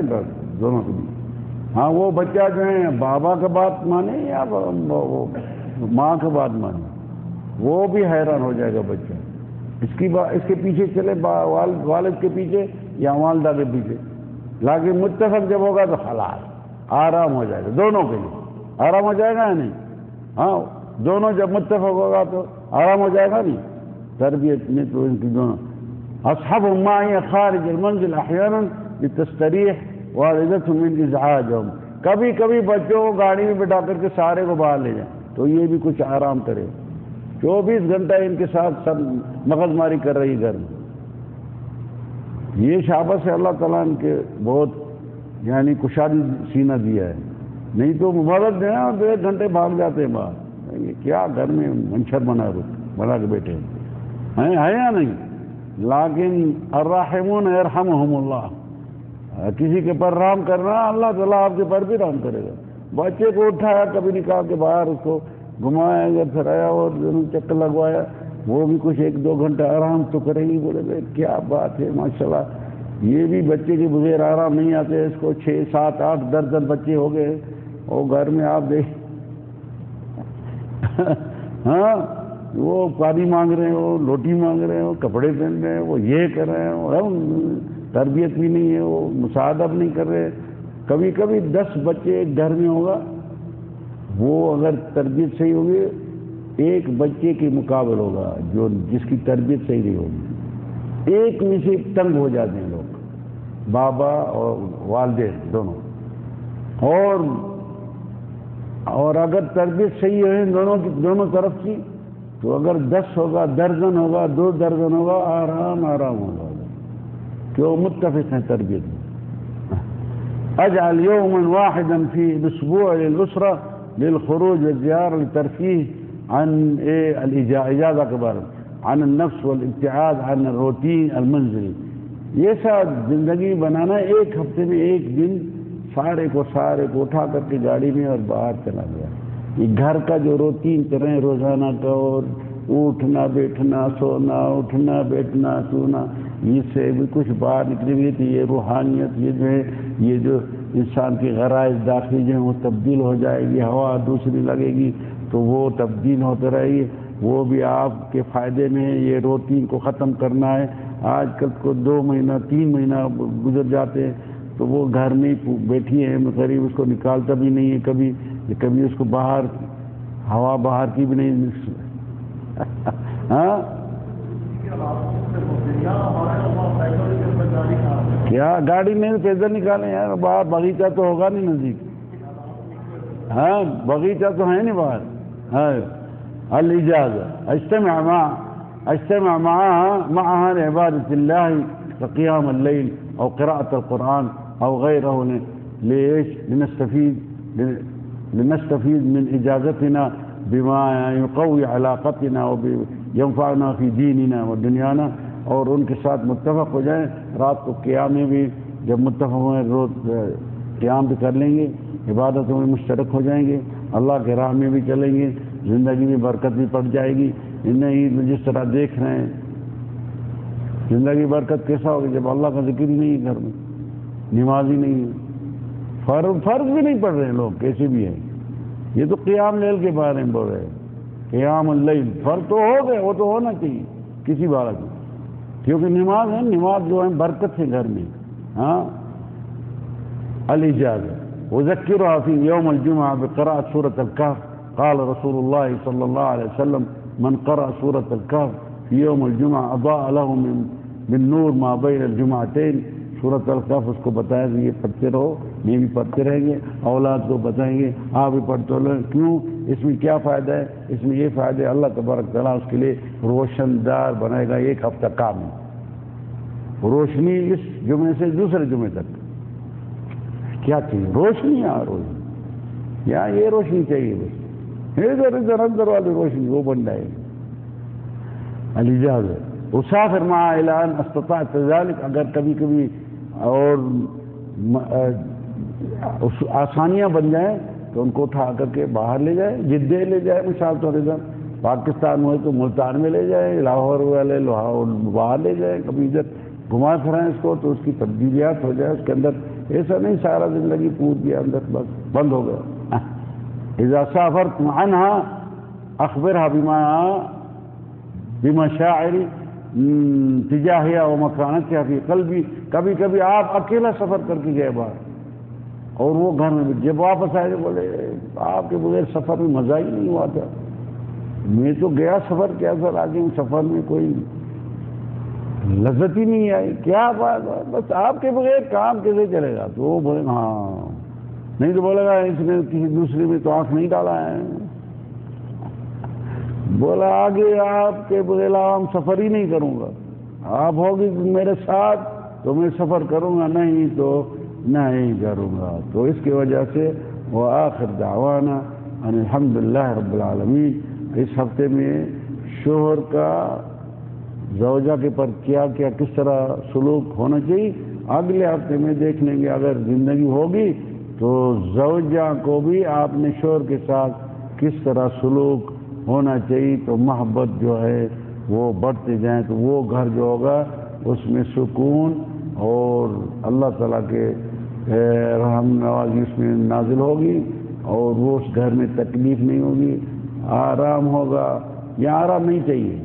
دونوں کے بیچ. ہاں وہ بچہ جو ہے بابا کا بات مانے یا ماں کا بات مانے وہ بھی حیران ہو جائے گا بچہ. اس کے پیچھے چلے والد کے پیچھے یا والدہ کے پیچھے. لیکن متفق جب ہوگا تو خلاص آرام ہو جائے گا. دونوں کے لیے آرام ہو جائے گا یا نہیں. ہاں دونوں جب متفق ہوگا تو آرام ہو جائے گا نہیں. تربیت میں تو ان کی دونوں اصحاب معي خارج المنزل احيانا لتستريح والدتهم من ازعاجهم. کبھی کبھی بچوں کو گاڑی میں بٹھا کر کے سارے کو باہر لے جائیں تو یہ بھی کچھ آرام کرے. 24 گھنٹہ ان کے ساتھ سب مغز ماری کر رہی گھر میں. یہ شاباش ہے اللہ تعالیٰ ان کے بہت یعنی کشادی سینہ دیا ہے. نہیں تو مبارک دیں اور 1 گھنٹے بھاگ جاتے ہیں باہر. یہ کیا گھر میں منشر بنا کے بیٹھے ہیں یا نہیں. لیکن الراحمون یرحمہم اللہ. کسی کے پر رحم کرنا اللہ تعالیٰ آپ کے پر بھی رحم کرے گا. بچے کو اٹھایا کبھی نکال کے باہر اس کو گھمایا گیا پھرایا اور چکر لگوایا، وہ بھی کچھ 1-2 گھنٹہ آرام تو کرے گی. بولے بھائی کیا بات ہے ماشاءاللہ، یہ بھی بچے کے بغیر آرام نہیں آتے. اس کو 6, 7, 8 درجن بچے ہو گئے اور گھر میں آپ دیکھ ہاں وہ پانی مانگ رہے ہیں، وہ روٹی مانگ رہے ہیں، وہ کپڑے پہن رہے ہیں، وہ یہ کر رہے ہیں، اور تربیت بھی نہیں ہے، وہ مساعدہ بھی نہیں کر رہے. کبھی کبھی 10 بچے ایک گھر میں ہوگا، وہ اگر تربیت صحیح ہوگی ایک بچے کے مقابل ہوگا جس کی تربیت صحیح نہیں ہوگی. ایک میں سے تنگ ہو جاتے ہیں لوگ، بابا اور والدین دونوں. اور اگر تربیت صحیح ہے دونوں طرف کی تو اگر 10 ہوگا، درجن ہوگا، 2 درجن ہوگا، آرام ہوگا، کیوں متفق ہیں تربیت میں. اجعل يوما واحدا في الاسبوع للاسره للخروج والزياره للترفيه عن الاجازه كبار عن النفس والابتعاد عن الروتين المنزلي. یہ سب زندگی بنانا، ایک ہفتے میں ایک دن سارے کو اٹھا کر کے گاڑی میں اور باہر چلا گیا. یہ گھر کا جو روٹین کر رہے ہیں روزانہ کا، اور اٹھنا بیٹھنا سونا، اٹھنا بیٹھنا سونا، اس سے بھی کچھ باہر نکلی ہوئی تھی. یہ روحانیت، یہ جو ہے، یہ جو انسان کی غرائز داخلی جو ہے وہ تبدیل ہو جائے گی. ہوا دوسری لگے گی تو وہ تبدیل ہوتے رہے گی، وہ بھی آپ کے فائدے میں ہے. یہ روٹین کو ختم کرنا ہے. آج کل کو 2 مہینہ 3 مہینہ گزر جاتے ہیں تو وہ گھر میں بیٹھی ہے قریب، اس کو نکالتا بھی نہیں ہے کبھی اس کو باہر ہوا باہر کی بھی نہیں. ہاں کیا گاڑی میں پیدل نکالیں یار؟ باہر باغیچہ تو ہوگا نہیں نزدیک. ہاں باغیچہ تو ہے نہیں باہر. ہاں الاجازه اجتمع معها لعبادة الله كقيام الليل او قراءة القرآن او غيره. ليش؟ لنستفيد من اجازتنا بما يقوي علاقتنا وينفعنا في ديننا ودنيانا. اور ان کے ساتھ متفق ہو جائیں. رات کو قیام میں بھی جب متفق ہوئیں روز قیام بھی کر لیں گے، عبادتوں میں مشترک ہو جائیں گے، اللہ کے راہ میں بھی چلیں گے، زندگی میں برکت بھی پڑ جائے گی. انہیں جس طرح دیکھ رہے ہیں زندگی برکت کیسا ہوگی جب اللہ کا ذکر ہی نہیں ہے گھر میں، نماز ہی نہیں ہے، فرض بھی نہیں پڑھ رہے ہیں لوگ کیسے بھی ہیں. یہ تو قیام لیل کے بارے میں بول رہے ہیں. قیام اللیل فرض تو ہو گئے، وہ تو ہونا چاہیے کسی بارے میں، کیونکہ نماز ہے، نماز جو ہے برکت ہے گھر میں. ہاں الاجازه وذكرها في يوم الجمعه بقراءه سوره الكهف. قال رسول الله صلى الله عليه وسلم من قرأ سوره الكهف في يوم الجمعه اضاء له من نور ما بين الجمعتين. سورۃ الکہف اس کو بتایا کہ یہ پڑھتے رہو، یہ بھی پڑھتے رہیں گے، اولاد کو بتائیں گے آپ بھی پڑھتے رہو. کیوں؟ اس میں کیا فائدہ ہے؟ اس میں یہ فائدہ ہے اللہ تبارک تعالیٰ اس کے لیے روشن دار بنائے گا. 1 ہفتہ کام ہے روشنی، اس جمعے سے دوسرے جمعے تک کیا چاہیے؟ روشنی. روشنی یہاں یہ روشنی چاہیے، بس ادھر اندر والی روشنی وہ بن جائے گی. الاجازہ اسافر مع الى ان استطعت ذلك. اگر کبھی کبھی اور آسانیاں بن جائیں تو ان کو اٹھا کر کے باہر لے جائے، جدے لے جائے، مثال طور پر پاکستان ہوئے تو ملتان میں لے جائے، لاہور والے باہر لے جائے، کبھی ادھر گھما پھرائیں اس کو تو اس کی تبدیلیات ہو جائے اس کے اندر. ایسا نہیں سارا زندگی پوت دیا اندر بس بند ہو گیا. اذا سافرت عنها اخبرها بمشاعر تجاهها ومكانتها في قلبي. کبھی کبھی آپ اکیلا سفر کر کے گئے باہر اور وہ گھر میں جب واپس آئے بولے آپ کے بغیر سفر میں مزہ ہی نہیں ہوا تھا، میں تو گیا سفر کیا سر، آگے سفر میں کوئی لذت ہی نہیں آئی. کیا بات، بس آپ کے بغیر کام کیسے چلے گا؟ تو وہ بولے ہاں، نہیں تو بولے گا اس نے کسی دوسرے میں تو آنکھ نہیں ڈالا ہے. بولا آگے آپ کے بغیر ہم سفر ہی نہیں کروں گا، آپ ہوگی میرے ساتھ تو میں سفر کروں گا، نہیں تو نہیں کروں گا. تو اس کی وجہ سے وہ آخر دعوانا ان الحمدللہ رب العالمین. اس ہفتے میں شوہر کا زوجہ کے پر کیا کس طرح سلوک ہونا چاہیے اگلے ہفتے میں دیکھ لیں گے. اگر زندگی ہوگی تو زوجہ کو بھی آپ نے شوہر کے ساتھ کس طرح سلوک ہونا چاہیے تو محبت جو ہے وہ بڑھتے جائیں تو وہ گھر جو ہوگا اس میں سکون اور اللہ تعالیٰ کے رحم نوازی اس میں نازل ہوگی اور وہ اس گھر میں تکلیف نہیں ہوگی، آرام ہوگا۔ یہاں آرام نہیں چاہیے،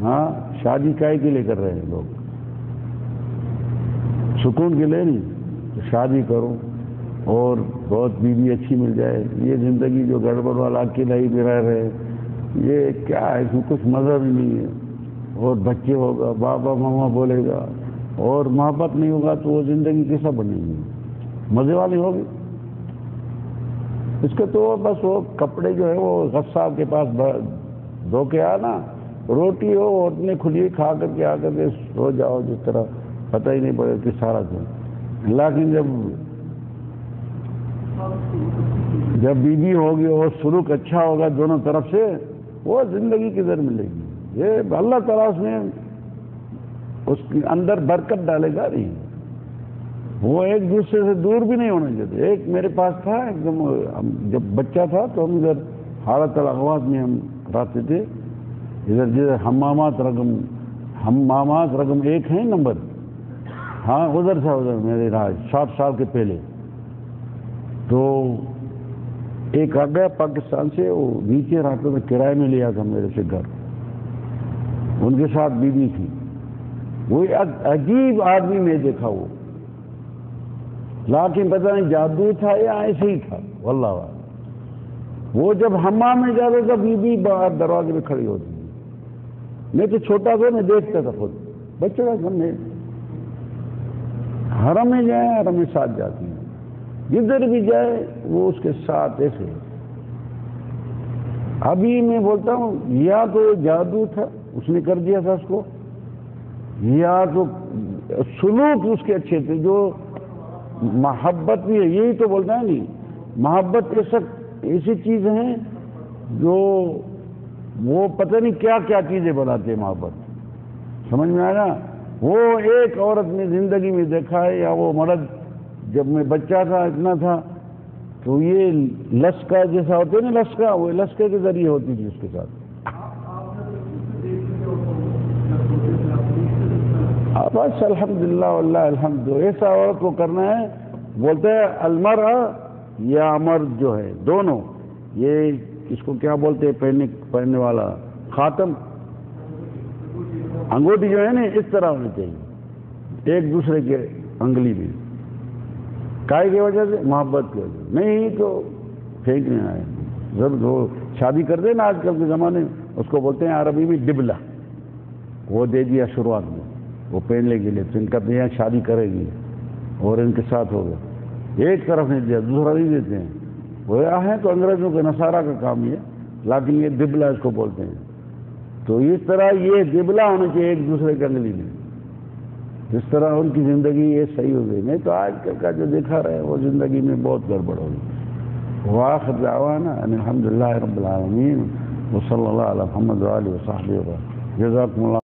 ہاں شادی کائے کے لیے کر رہے ہیں لوگ، سکون کے لیے نہیں۔ شادی کرو اور بہت بیوی اچھی مل جائے، یہ زندگی جو گڑبڑ والا اکیلا ہی بھی رہ رہے، یہ کیا ہے، اس میں کچھ مزہ بھی نہیں ہے۔ اور بچے ہوگا، بابا ماما بولے گا، اور محبت نہیں ہوگا تو وہ زندگی کیسا بنے گی، مزے والی ہوگی؟ اس کے تو بس وہ کپڑے جو ہے وہ غصاب کے پاس دھو کے آنا، روٹی ہو اور اتنے کھلی کھا کر کے آ کر کے سو جاؤ، جس طرح پتہ ہی نہیں پڑے کہ سارا دن۔ لیکن جب بیوی ہوگی اور سلوک اچھا ہوگا دونوں طرف سے، وہ زندگی کدھر ملے گی؟ یہ اللہ تعالیٰ اس میں اس کے اندر برکت ڈالے گا نہیں۔ وہ ایک دوسرے سے دور بھی نہیں ہونا چاہتے۔ ایک میرے پاس تھا، ایک دم جب بچہ تھا تو ہم ادھر حالت الاغواط میں ہم رہتے تھے، ادھر جدھر حمامات رقم 1 ہے نمبر، ہاں ادھر تھا، ادھر میرے رہا 7 سال کے پہلے۔ تو ایک آ گیا پاکستان سے، وہ نیچے رہتا تھا، کرائے میں لیا تھا میرے سے گھر، ان کے ساتھ بیوی تھی۔ وہ عجیب آدمی میں دیکھا وہ، لیکن پتہ نہیں جادو تھا یا ایسے ہی تھا، واللہ اعلم۔ وہ جب حمام میں جاتا تھا بیوی باہر دروازے میں کھڑی ہوتی تھی، میں تو چھوٹا تھا، میں دیکھتا تھا خود، بچوں کا گھر میں حرم میں جائے، حرم میں ساتھ جاتی ہیں، جدھر بھی جائے وہ اس کے ساتھ ایسے۔ ابھی میں بولتا ہوں یا تو جادو تھا، اس نے کر دیا تھا اس کو، یا تو سلوک اس کے اچھے تھے، جو محبت بھی ہے، یہی تو بولتا ہے نہیں، محبت ایسی چیز ہیں جو وہ پتہ نہیں کیا کیا چیزیں بناتے ہیں محبت، سمجھ میں آیا؟ وہ ایک عورت نے زندگی میں دیکھا ہے، یا وہ مرد جب میں بچہ تھا اتنا تھا تو یہ لسکا جیسا ہوتے نا، لسکا، وہ لسکے کے ذریعے ہوتی تھی اس کے ساتھ۔ بس الحمدللہ واللہ الحمد، ایسا عورت کو کرنا ہے۔ بولتے ہیں المرء یا مرد جو ہے دونوں، یہ اس کو کیا بولتے ہیں، پہننے والا خاتم، انگوٹھی جو ہے نا، اس طرح ہونی چاہیے ایک دوسرے کے انگلی میں، کائے کی وجہ سے، محبت کی وجہ سے، نہیں تو پھینکنے آئے۔ ضرور وہ شادی کر دے نا آج کل کے زمانے میں، اس کو بولتے ہیں عربی میں ڈبلہ، وہ دے دیا شروعات میں وہ پہننے کے لیے، تو ان کا یہاں شادی کرے گی اور ان کے ساتھ ہوگا، ایک طرف نہیں دیا دوسرا نہیں دیتے ہیں، وہ ہے تو انگریزوں کے نصارہ کا کام یہ، لیکن یہ ڈبلہ اس کو بولتے ہیں۔ تو اس طرح یہ ڈبلہ ہونا چاہیے ایک دوسرے کے انگلی میں، جس طرح ان کی زندگی یہ صحیح ہو گئی، نہیں تو آج کل کا جو دیکھا رہے وہ زندگی میں بہت گڑبڑ ہوگی۔ وآخر دعوانا ان الحمدللہ رب العالمین وصلی اللہ علی محمد وآلہ وصحبہ وسلم۔ جزاکم اللہ۔